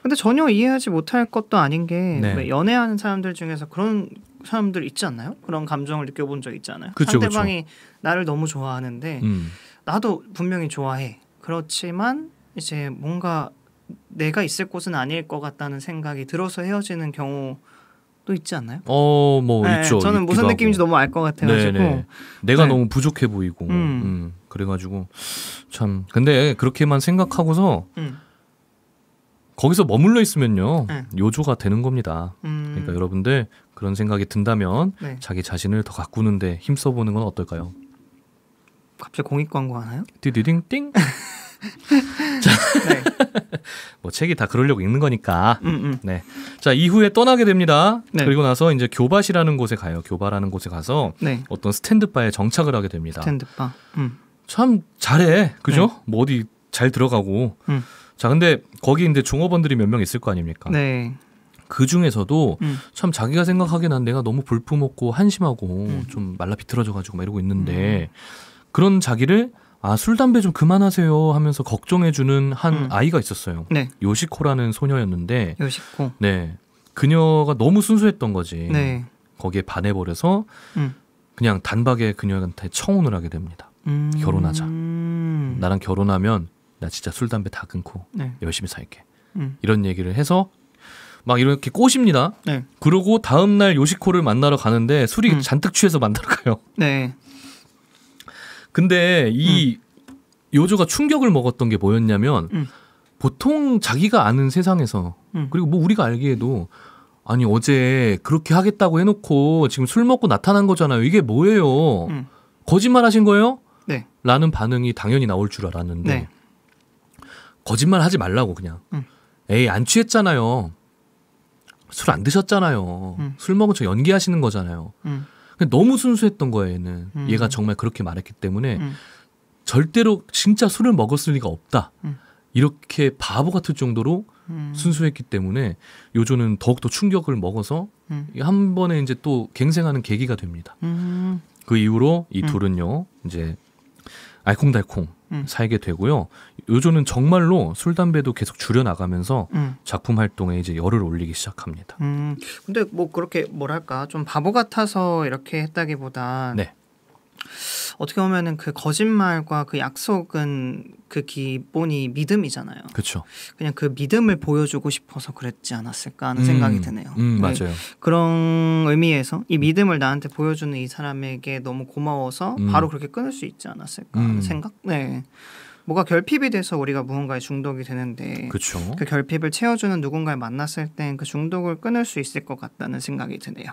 근데 전혀 이해하지 못할 것도 아닌 게 네. 연애하는 사람들 중에서 그런 사람들 있지 않나요? 그런 감정을 느껴본 적 있잖아요. 그쵸, 상대방이 나를 너무 좋아하는데 나도 분명히 좋아해. 그렇지만 이제 뭔가 내가 있을 곳은 아닐 것 같다는 생각이 들어서 헤어지는 경우도 있지 않나요? 뭐 네, 있죠. 저는 무슨 느낌인지 너무 알 것 같아가지고 네네. 내가 너무 부족해 보이고 그래가지고 참 근데 그렇게만 생각하고서 거기서 머물러 있으면요 요조가 되는 겁니다. 그러니까 여러분들 그런 생각이 든다면 네. 자기 자신을 더 가꾸는데 힘써보는 건 어떨까요? 갑자기 공익 광고 하나요? 띠디딩띵. 자, 네. 뭐 책이 다 그러려고 읽는 거니까. 네. 자 이후에 떠나게 됩니다. 네. 그리고 나서 이제 교밭이라는 곳에 가요. 교바라는 곳에 가서 네. 어떤 스탠드바에 정착을 하게 됩니다. 스탠드바. 참 잘해, 그죠? 네. 뭐 어디 잘 들어가고. 자 근데 거기 이제 종업원들이 몇 명 있을 거 아닙니까? 네. 그 중에서도 참 자기가 생각하기에 난 내가 너무 볼품없고 한심하고 좀 말라 비틀어져가지고 막 이러고 있는데. 그런 자기를 술 담배 좀 그만하세요 하면서 걱정해주는 한 아이가 있었어요. 네. 요시코라는 소녀였는데 요시코. 네, 그녀가 너무 순수했던 거지. 네. 거기에 반해버려서 그냥 단박에 그녀한테 청혼을 하게 됩니다. 결혼하자. 나랑 결혼하면 나 진짜 술 담배 다 끊고 네. 열심히 살게. 이런 얘기를 해서 막 이렇게 꼬십니다. 네. 그러고 다음날 요시코를 만나러 가는데 술이 잔뜩 취해서 만나러 가요. 네. 근데 이 요조가 충격을 먹었던 게 뭐였냐면 보통 자기가 아는 세상에서 그리고 뭐 우리가 알기에도 아니 어제 그렇게 하겠다고 해놓고 지금 술 먹고 나타난 거잖아요. 이게 뭐예요? 거짓말 하신 거예요? 네. 라는 반응이 당연히 나올 줄 알았는데 네. 거짓말 하지 말라고 그냥 에이 안 취했잖아요. 술 안 드셨잖아요. 술 먹은 척 연기하시는 거잖아요. 너무 순수했던 거예요. 얘는 얘가 정말 그렇게 말했기 때문에 절대로 진짜 술을 먹었을 리가 없다. 이렇게 바보 같을 정도로 순수했기 때문에 요조는 더욱더 충격을 먹어서 한 번에 이제 또 갱생하는 계기가 됩니다. 그 이후로 이 둘은요 이제 알콩달콩 살게 되고요. 요조는 정말로 술 담배도 계속 줄여나가면서 작품 활동에 이제 열을 올리기 시작합니다. 근데 뭐 그렇게 뭐랄까 좀 바보 같아서 이렇게 했다기보다 네. 어떻게 보면은 그 거짓말과 그 약속은 그 기본이 믿음이잖아요. 그렇죠. 그냥 그 믿음을 보여주고 싶어서 그랬지 않았을까 하는 생각이 드네요. 맞아요. 그런 의미에서 이 믿음을 나한테 보여주는 이 사람에게 너무 고마워서 바로 그렇게 끊을 수 있지 않았을까 하는 생각? 네. 뭐가 결핍이 돼서 우리가 무언가에 중독이 되는데 그쵸. 그 결핍을 채워주는 누군가를 만났을 땐 그 중독을 끊을 수 있을 것 같다는 생각이 드네요.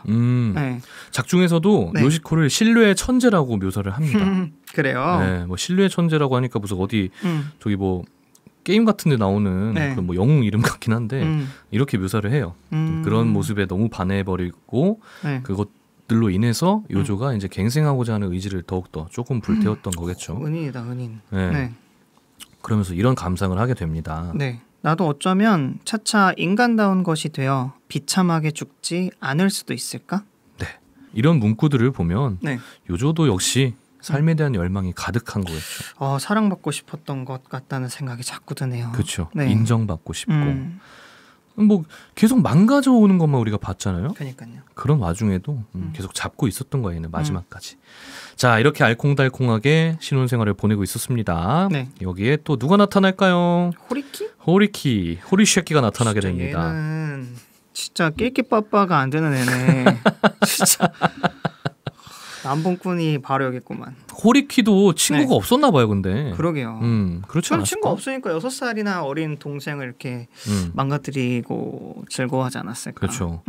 네. 작중에서도 네. 요시코를 신뢰의 천재라고 묘사를 합니다. 그래요? 네, 뭐 신뢰의 천재라고 하니까 무슨 어디 저기 뭐 게임 같은 데 나오는 네. 뭐 영웅 이름 같긴 한데 이렇게 묘사를 해요. 그런 모습에 너무 반해버리고 네. 그것들로 인해서 요조가 이제 갱생하고자 하는 의지를 더욱더 조금 불태웠던 거겠죠. 은인이다, 은인. 네. 네. 그러면서 이런 감상을 하게 됩니다. 네, 나도 어쩌면 차차 인간다운 것이 되어 비참하게 죽지 않을 수도 있을까? 네, 이런 문구들을 보면 네. 요조도 역시 삶에 대한 열망이 가득한 거겠죠. 사랑받고 싶었던 것 같다는 생각이 자꾸 드네요. 그렇죠. 네. 인정받고 싶고 뭐 계속 망가져 오는 것만 우리가 봤잖아요. 그러니까요. 그런 와중에도 계속 잡고 있었던 거예요. 마지막까지. 자, 이렇게 알콩달콩하게 신혼생활을 보내고 있었습니다. 네. 여기에 또 누가 나타날까요? 호리키? 호리쉐키가 나타나게 됩니다. 얘는 진짜 낄끼빠빠가 안 되는 애네. 진짜 남봉꾼이 바로 여기 있구만. 호리키도 친구가 없었나 봐요, 근데. 그러게요. 그렇지 않았을까? 친구 없으니까 6살이나 어린 동생을 이렇게 망가뜨리고 즐거워하지 않았을까. 그렇죠.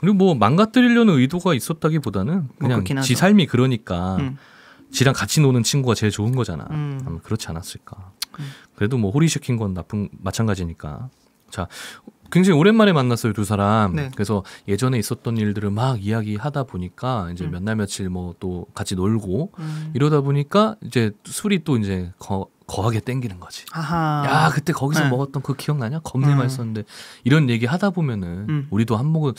그리고 뭐 망가뜨리려는 의도가 있었다기보다는 그냥 지 삶이 그러니까 지랑 같이 노는 친구가 제일 좋은 거잖아. 아마 그렇지 않았을까. 그래도 뭐 호리시킨 건 마찬가지니까. 자, 굉장히 오랜만에 만났어요, 두 사람. 네. 그래서 예전에 있었던 일들을 막 이야기하다 보니까 이제 몇 날 며칠 뭐 또 같이 놀고 이러다 보니까 이제 술이 또 이제 거하게 땡기는 거지. 아하. 야, 그때 거기서 먹었던 그 기억나냐? 겁내 맛있었는데 이런 얘기 하다 보면은 우리도 한 모금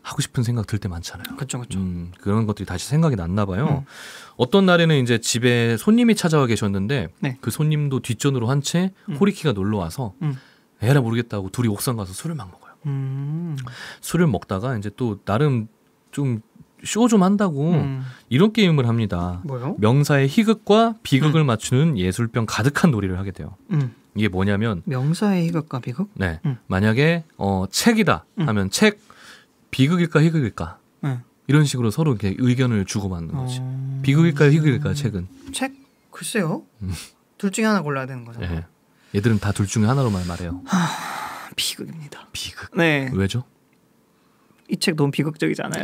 하고 싶은 생각 들 때 많잖아요. 그렇죠. 그런 것들이 다시 생각이 났나 봐요. 어떤 날에는 이제 집에 손님이 찾아와 계셨는데 네. 그 손님도 뒷전으로 한 채 호리키가 놀러 와서 에라 모르겠다고 둘이 옥상 가서 술을 막 먹어요. 술을 먹다가 이제 또 나름 좀 쇼 좀 한다고 이런 게임을 합니다. 뭐요? 명사의 희극과 비극을 맞추는 예술병 가득한 놀이를 하게 돼요. 이게 뭐냐면 명사의 희극과 비극? 네. 만약에 책이다 하면 책 비극일까 희극일까? 이런 식으로 서로 이렇게 의견을 주고받는 거지. 비극일까 희극일까 책은? 책? 글쎄요. 둘 중에 하나 골라야 되는 거잖아요. 네. 얘들은 다 둘 중에 하나로만 말해요. 비극입니다. 비극. 네. 왜죠? 이 책 너무 비극적이잖아요.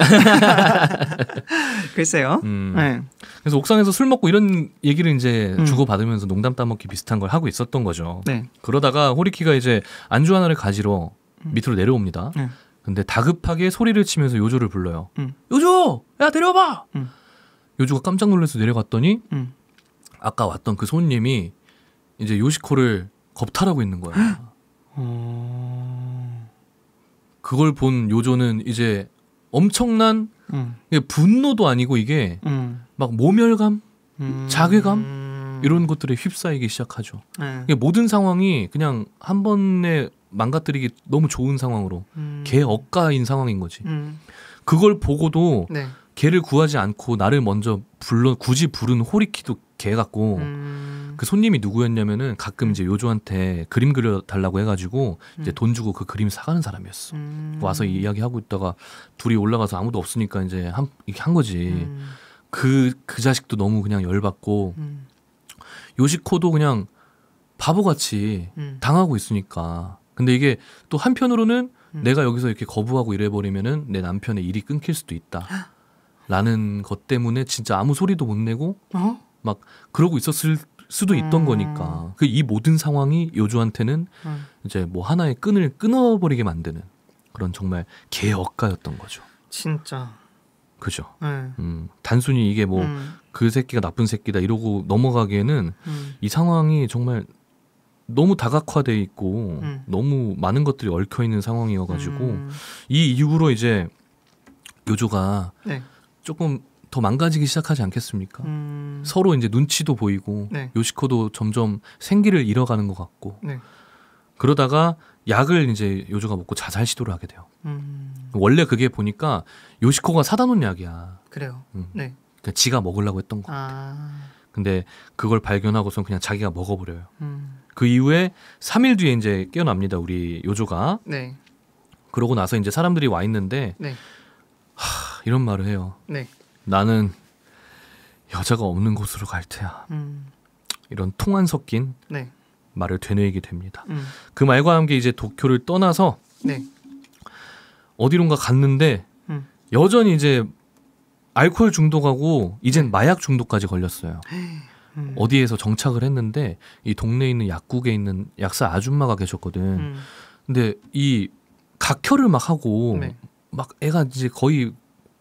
글쎄요. 네. 그래서 옥상에서 술 먹고 이런 얘기를 이제 주고받으면서 농담 따먹기 비슷한 걸 하고 있었던 거죠. 네. 그러다가 호리키가 이제 안주 하나를 가지러 밑으로 내려옵니다. 근데 다급하게 소리를 치면서 요조를 불러요. 요조! 야, 내려와봐! 요조가 깜짝 놀라서 내려갔더니 아까 왔던 그 손님이 이제 요시코를 겁탈하고 있는 거야. 그걸 본 요조는 이제 엄청난 분노도 아니고 이게 막 모멸감, 자괴감 이런 것들에 휩싸이기 시작하죠. 모든 상황이 그냥 한 번에 망가뜨리기 너무 좋은 상황으로 개 억가인 상황인 거지. 그걸 보고도 네. 개를 구하지 않고 나를 먼저 굳이 부른 호리키도 개 같고 그 손님이 누구였냐면은 가끔 이제 요조한테 그림 그려달라고 해가지고 이제 돈 주고 그 그림 사가는 사람이었어. 와서 이야기하고 있다가 둘이 올라가서 아무도 없으니까 이제 이렇게 한 거지. 그 자식도 너무 그냥 열받고 요시코도 그냥 바보같이 당하고 있으니까. 근데 이게 또 한편으로는 내가 여기서 이렇게 거부하고 이래버리면은 내 남편의 일이 끊길 수도 있다. 라는 것 때문에 진짜 아무 소리도 못 내고 막 그러고 있었을 수도 있던 거니까. 이 모든 상황이 요조한테는 이제 뭐 하나의 끈을 끊어버리게 만드는 그런 정말 개억가였던 거죠. 진짜. 그죠. 단순히 이게 뭐 그 새끼가 나쁜 새끼다 이러고 넘어가기에는 이 상황이 정말 너무 다각화돼 있고 너무 많은 것들이 얽혀 있는 상황이어가지고 이 이후로 이제 요조가 네. 조금 더 망가지기 시작하지 않겠습니까? 서로 이제 눈치도 보이고 네. 요시코도 점점 생기를 잃어가는 것 같고 네. 그러다가 약을 이제 요조가 먹고 자살 시도를 하게 돼요. 원래 그게 보니까 요시코가 사다 놓은 약이야. 그래요. 네. 그러니까 지가 먹으려고 했던 거. 근데 그걸 발견하고선 그냥 자기가 먹어버려요. 그 이후에 3일 뒤에 이제 깨어납니다. 우리 요조가. 네. 그러고 나서 이제 사람들이 와 있는데 네. 이런 말을 해요. 네. 나는 여자가 없는 곳으로 갈 테야. 이런 통한 섞인 네. 말을 되뇌이게 됩니다. 그 말과 함께 이제 도쿄를 떠나서 네. 어디론가 갔는데 여전히 이제 알코올 중독하고 이젠 마약 중독까지 걸렸어요. 어디에서 정착을 했는데 이 동네에 있는 약국에 있는 약사 아줌마가 계셨거든. 근데 이 각혈을 막 하고 네. 막 애가 이제 거의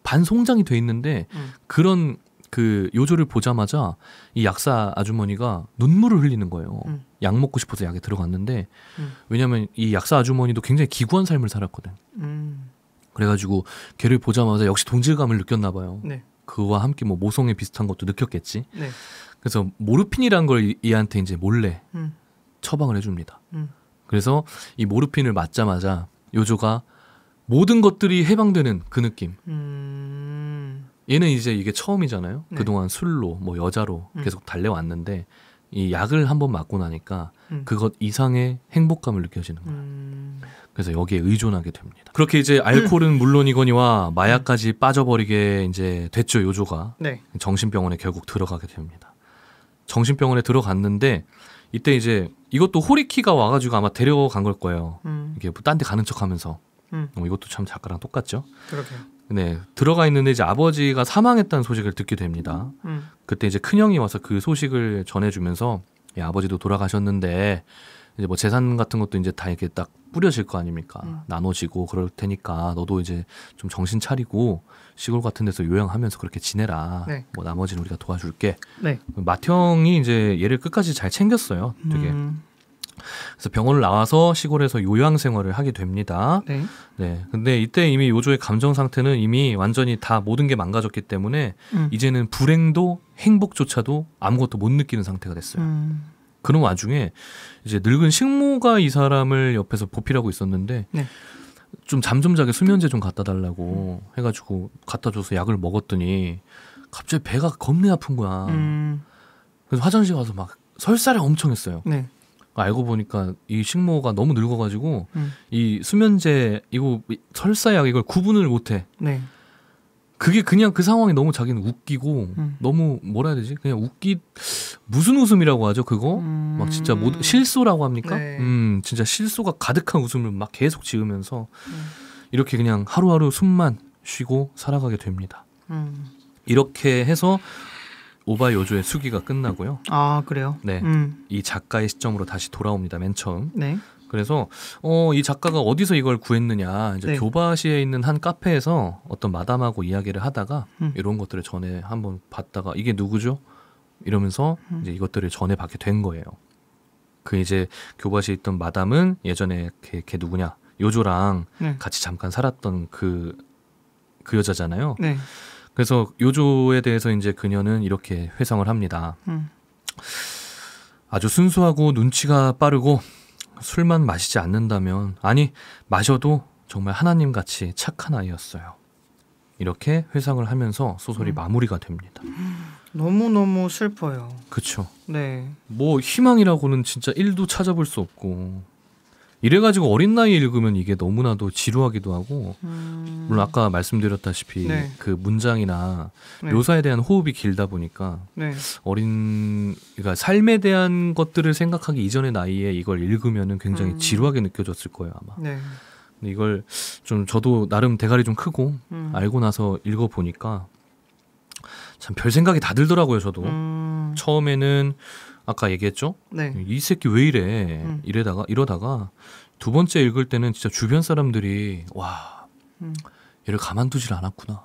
반송장이 돼 있는데 그런 그 요조를 보자마자 이 약사 아주머니가 눈물을 흘리는 거예요. 약 먹고 싶어서 약에 들어갔는데 왜냐면 이 약사 아주머니도 굉장히 기구한 삶을 살았거든. 그래가지고 걔를 보자마자 역시 동질감을 느꼈나 봐요. 네. 그와 함께 뭐 모성애 비슷한 것도 느꼈겠지. 네. 그래서 모르핀이란 걸 얘한테 이제 몰래 처방을 해줍니다. 그래서 이 모르핀을 맞자마자 요조가 모든 것들이 해방되는 그 느낌. 얘는 이제 이게 처음이잖아요. 네. 그동안 술로 뭐 여자로 계속 달래왔는데 이 약을 한번 맞고 나니까 그것 이상의 행복감을 느껴지는 거야. 그래서 여기에 의존하게 됩니다. 그렇게 이제 알코올은 물론이거니와 마약까지 빠져버리게 이제 됐죠, 요조가. 네. 정신병원에 결국 들어가게 됩니다. 정신병원에 들어갔는데 이때 이제 이것도 호리키가 와가지고 아마 데려간 걸 거예요. 이게 뭐 딴 데 가는 척하면서. 이것도 참 작가랑 똑같죠. 그러게요. 네, 들어가 있는데 이제 아버지가 사망했다는 소식을 듣게 됩니다. 그때 이제 큰형이 와서 그 소식을 전해주면서 야, 아버지도 돌아가셨는데 이제 뭐 재산 같은 것도 이제 다 이렇게 딱 뿌려질 거 아닙니까? 나눠지고 그럴 테니까 너도 이제 좀 정신 차리고 시골 같은 데서 요양하면서 그렇게 지내라. 네. 뭐 나머지는 우리가 도와줄게. 네. 맏형이 이제 얘를 끝까지 잘 챙겼어요. 되게. 그래서 병원을 나와서 시골에서 요양 생활을 하게 됩니다. 네. 네. 근데 이때 이미 요조의 감정 상태는 이미 완전히 다 모든 게 망가졌기 때문에 이제는 불행도 행복조차도 아무것도 못 느끼는 상태가 됐어요. 그런 와중에 이제 늙은 식모가 이 사람을 옆에서 보필하고 있었는데 네. 좀 잠 좀 자게 수면제 좀 갖다 달라고 해가지고 갖다 줘서 약을 먹었더니 갑자기 배가 겁내 아픈 거야. 그래서 화장실 가서 막 설사를 엄청 했어요. 네. 알고 보니까 이 식모가 너무 늙어가지고 이 수면제 이거 설사약 이걸 구분을 못해. 네. 그게 그냥 그 상황이 너무 자기는 웃기고 너무 뭐라 해야 되지? 그냥 무슨 웃음이라고 하죠 그거? 막 진짜 실소라고 합니까? 네. 진짜 실소가 가득한 웃음을 막 계속 지으면서 이렇게 그냥 하루하루 숨만 쉬고 살아가게 됩니다. 이렇게 해서 오바 요조의 수기가 끝나고요. 아 그래요? 네, 이 작가의 시점으로 다시 돌아옵니다. 맨 처음. 네. 그래서 이 작가가 어디서 이걸 구했느냐 이제 네. 교바시에 있는 한 카페에서 어떤 마담하고 이야기를 하다가 이런 것들을 전에 한번 봤다가 이게 누구죠? 이러면서 이제 이것들을 전해 받게 된 거예요. 그 이제 교바시에 있던 마담은 예전에 걔 누구냐 요조랑 네. 같이 잠깐 살았던 그 여자잖아요. 네. 그래서 요조에 대해서 이제 그녀는 이렇게 회상을 합니다. 아주 순수하고 눈치가 빠르고 술만 마시지 않는다면 아니 마셔도 정말 하나님같이 착한 아이였어요. 이렇게 회상을 하면서 소설이 마무리가 됩니다. 너무너무 슬퍼요. 그렇죠. 네. 뭐 희망이라고는 진짜 1도 찾아볼 수 없고 이래가지고 어린 나이에 읽으면 이게 너무나도 지루하기도 하고 물론 아까 말씀드렸다시피 네. 그 문장이나 네. 묘사에 대한 호흡이 길다 보니까 네. 그러니까 삶에 대한 것들을 생각하기 이전의 나이에 이걸 읽으면은 굉장히 지루하게 느껴졌을 거예요 아마. 네. 근데 이걸 좀 저도 나름 대가리 좀 크고 알고 나서 읽어보니까 참 별 생각이 다 들더라고요 저도. 처음에는 아까 얘기했죠? 네. 이 새끼 왜 이래? 이러다가 두 번째 읽을 때는 진짜 주변 사람들이 와 얘를 가만두질 않았구나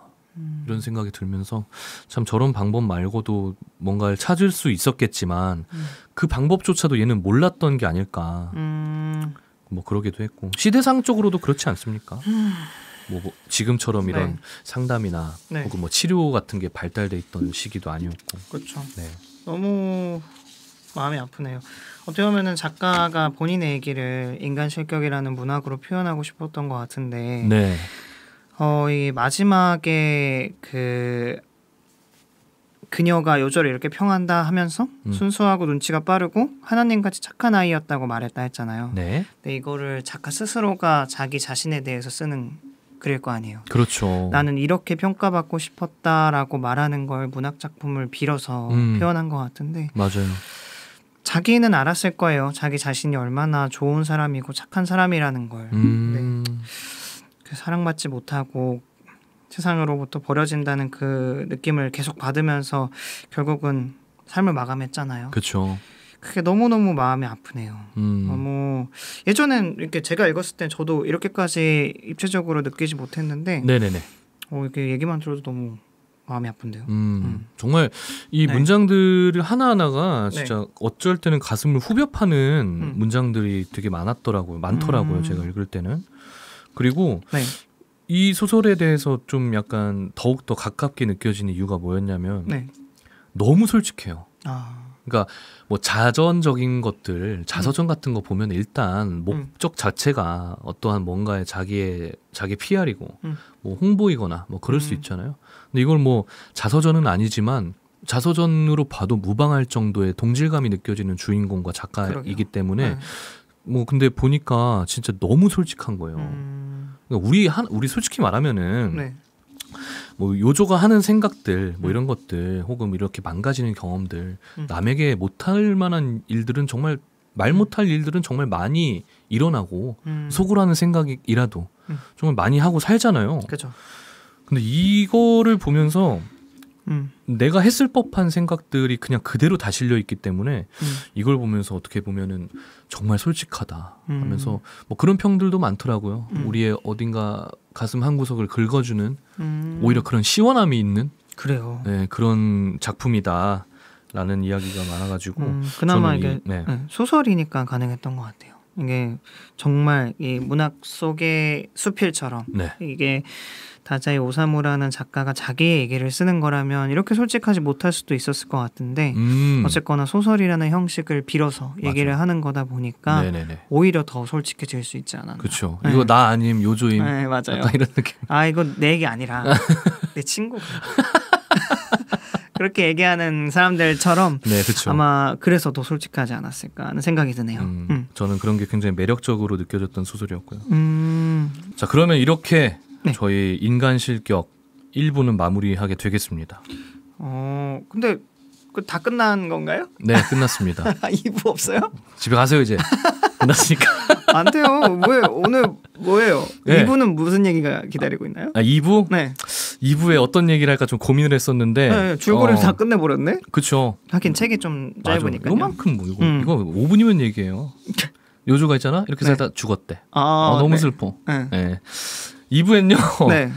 이런 생각이 들면서 참 저런 방법 말고도 뭔가를 찾을 수 있었겠지만 그 방법조차도 얘는 몰랐던 게 아닐까 뭐 그러기도 했고 시대상적으로도 그렇지 않습니까? 뭐 지금처럼 이런 네. 상담이나 네. 혹은 뭐 치료 같은 게 발달돼 있던 시기도 아니었고 그렇죠. 네. 너무 마음이 아프네요. 어떻게 보면은 작가가 본인의 얘기를 인간 실격이라는 문학으로 표현하고 싶었던 것 같은데, 네. 이 마지막에 그녀가 요절을 이렇게 평한다 하면서 순수하고 눈치가 빠르고 하나님같이 착한 아이였다고 말했다 했잖아요. 네. 근데 이거를 작가 스스로가 자기 자신에 대해서 쓰는 글일 거 아니에요. 그렇죠. 나는 이렇게 평가받고 싶었다라고 말하는 걸 문학 작품을 빌어서 표현한 것 같은데 맞아요. 자기는 알았을 거예요. 자기 자신이 얼마나 좋은 사람이고 착한 사람이라는 걸. 네. 사랑받지 못하고 세상으로부터 버려진다는 그 느낌을 계속 받으면서 결국은 삶을 마감했잖아요. 그렇죠. 그게 너무너무 마음이 아프네요. 너무 예전엔 이렇게 제가 읽었을 땐 저도 이렇게까지 입체적으로 느끼지 못했는데 네네네. 이렇게 얘기만 들어도 너무 마음이 아픈데요. 정말 이 네. 문장들을 하나하나가 네. 진짜 어쩔 때는 가슴을 후벼 파는 문장들이 되게 많더라고요. 제가 읽을 때는. 그리고 네. 이 소설에 대해서 좀 약간 더욱더 가깝게 느껴지는 이유가 뭐였냐면 네. 너무 솔직해요. 아. 그러니까 뭐 자전적인 것들, 자서전 같은 거 보면 일단 목적 자체가 어떠한 뭔가의 자기 PR이고 뭐 홍보이거나 뭐 그럴 수 있잖아요. 근데 이걸 뭐 자서전은 아니지만 자서전으로 봐도 무방할 정도의 동질감이 느껴지는 주인공과 작가이기 때문에 뭐 근데 보니까 진짜 너무 솔직한 거예요. 그러니까 우리 솔직히 말하면은 네. 뭐 요조가 하는 생각들 뭐 이런 것들 혹은 이렇게 망가지는 경험들 남에게 못할 만한 일들은 정말 말 못할 일들은 정말 많이 일어나고 속으로 하는 생각이라도 정말 많이 하고 살잖아요. 그죠. 근데 이거를 보면서 내가 했을 법한 생각들이 그냥 그대로 다 실려 있기 때문에 이걸 보면서 어떻게 보면은 정말 솔직하다 하면서 뭐 그런 평들도 많더라고요. 우리의 어딘가 가슴 한구석을 긁어주는 오히려 그런 시원함이 있는 그래요. 네, 그런 작품이다라는 이야기가 많아가지고 그나마 이게 네. 소설이니까 가능했던 것 같아요. 이게 정말 이 문학 속의 수필처럼 네. 이게 다자이 오사무라는 작가가 자기의 얘기를 쓰는 거라면 이렇게 솔직하지 못할 수도 있었을 것 같은데 어쨌거나 소설이라는 형식을 빌어서 얘기를 맞아. 하는 거다 보니까 네네네. 오히려 더 솔직해질 수 있지 않았나. 그렇죠. 네. 이거 나 아님 요조임. 네, 맞아요. 이런 느낌. 아 이거 내 얘기 아니라 내 친구. 그렇게 얘기하는 사람들처럼 네, 그렇죠. 아마 그래서 더 솔직하지 않았을까 하는 생각이 드네요. 저는 그런 게 굉장히 매력적으로 느껴졌던 소설이었고요. 자 그러면 이렇게 네. 저희 인간 실격 1부는 마무리하게 되겠습니다. 근데 다 끝난 건가요? 네, 끝났습니다. 2부 없어요? 집에 가세요 이제. 끝났으니까. 안 돼요. 왜 오늘 뭐예요? 네. 2부는 무슨 얘기가 기다리고 있나요? 2부? 네. 2부에 어떤 얘기를 할까 좀 고민을 했었는데 네, 줄거리를 다 끝내버렸네? 그렇죠. 하긴 책이 좀 짧으니까요. 이만큼 뭐 이거 5분이면 얘기해요. 요조가 있잖아? 이렇게 살다 네. 죽었대. 너무 네. 슬퍼. 네. 네. 2부엔요. 네.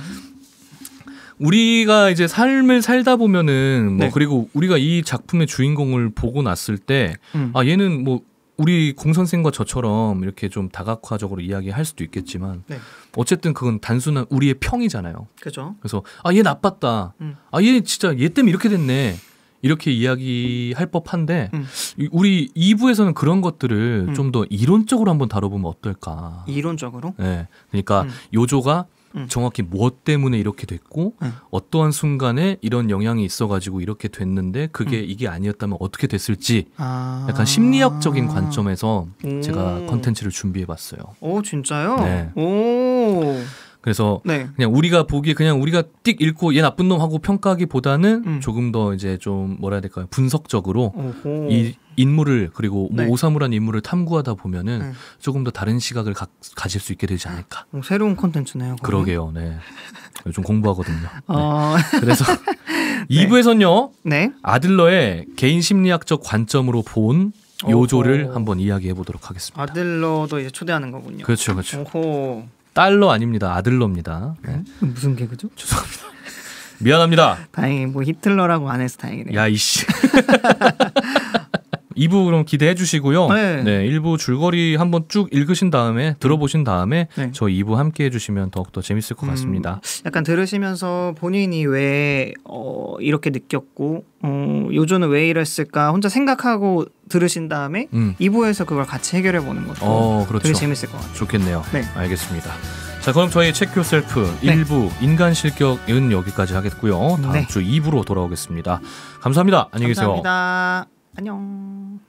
우리가 이제 삶을 살다 보면은 뭐 네. 그리고 우리가 이 작품의 주인공을 보고 났을 때 얘는 뭐 우리 공 선생과 저처럼 이렇게 좀 다각화적으로 이야기할 수도 있겠지만 네. 어쨌든 그건 단순한 우리의 평이잖아요. 그죠. 그래서 얘 나빴다. 얘 진짜 얘 때문에 이렇게 됐네. 이렇게 이야기할 법한데 우리 2부에서는 그런 것들을 좀 더 이론적으로 한번 다뤄보면 어떨까. 이론적으로? 네. 그러니까 요조가 정확히 무엇 때문에 이렇게 됐고 어떠한 순간에 이런 영향이 있어가지고 이렇게 됐는데 그게 이게 아니었다면 어떻게 됐을지 약간 심리학적인 관점에서 제가 컨텐츠를 준비해봤어요. 오 진짜요? 네. 오. 그래서 네. 그냥 우리가 보기에 그냥 우리가 띡 읽고 얘 나쁜 놈 하고 평가하기보다는 조금 더 이제 좀 뭐라 해야 될까요? 분석적으로 이 인물을 그리고 뭐 네. 오사무라는 인물을 탐구하다 보면은 조금 더 다른 시각을 가질 수 있게 되지 않을까. 새로운 콘텐츠네요. 그러게요. 네. 좀 공부하거든요. 네. 그래서 2부에서는요. 네. 아들러의 개인 심리학적 관점으로 본 요조를 한번 이야기해 보도록 하겠습니다. 아들러도 이제 초대하는 거군요. 그렇죠. 그렇죠. 오호. 달러 아닙니다. 아들러입니다. 네. 무슨 개그죠? 죄송합니다. 미안합니다. 다행히 뭐 히틀러라고 안 해서 다행이네요. 야 이씨. 2부 그럼 기대해 주시고요. 네. 네, 1부 줄거리 한번 쭉 읽으신 다음에 들어보신 다음에 네. 저 2부 함께 해주시면 더욱더 재밌을 것 같습니다. 약간 들으시면서 본인이 왜 이렇게 느꼈고 요조는 왜 이랬을까 혼자 생각하고 들으신 다음에 2부에서 그걸 같이 해결해 보는 것도 그렇죠. 되게 재밌을 것 같아요. 좋겠네요. 네. 알겠습니다. 자 그럼 저희 체크 요셀프 1부 인간 실격은 여기까지 하겠고요. 다음 주 2부로 돌아오겠습니다. 감사합니다. 안녕히 계세요. 감사합니다. 안녕.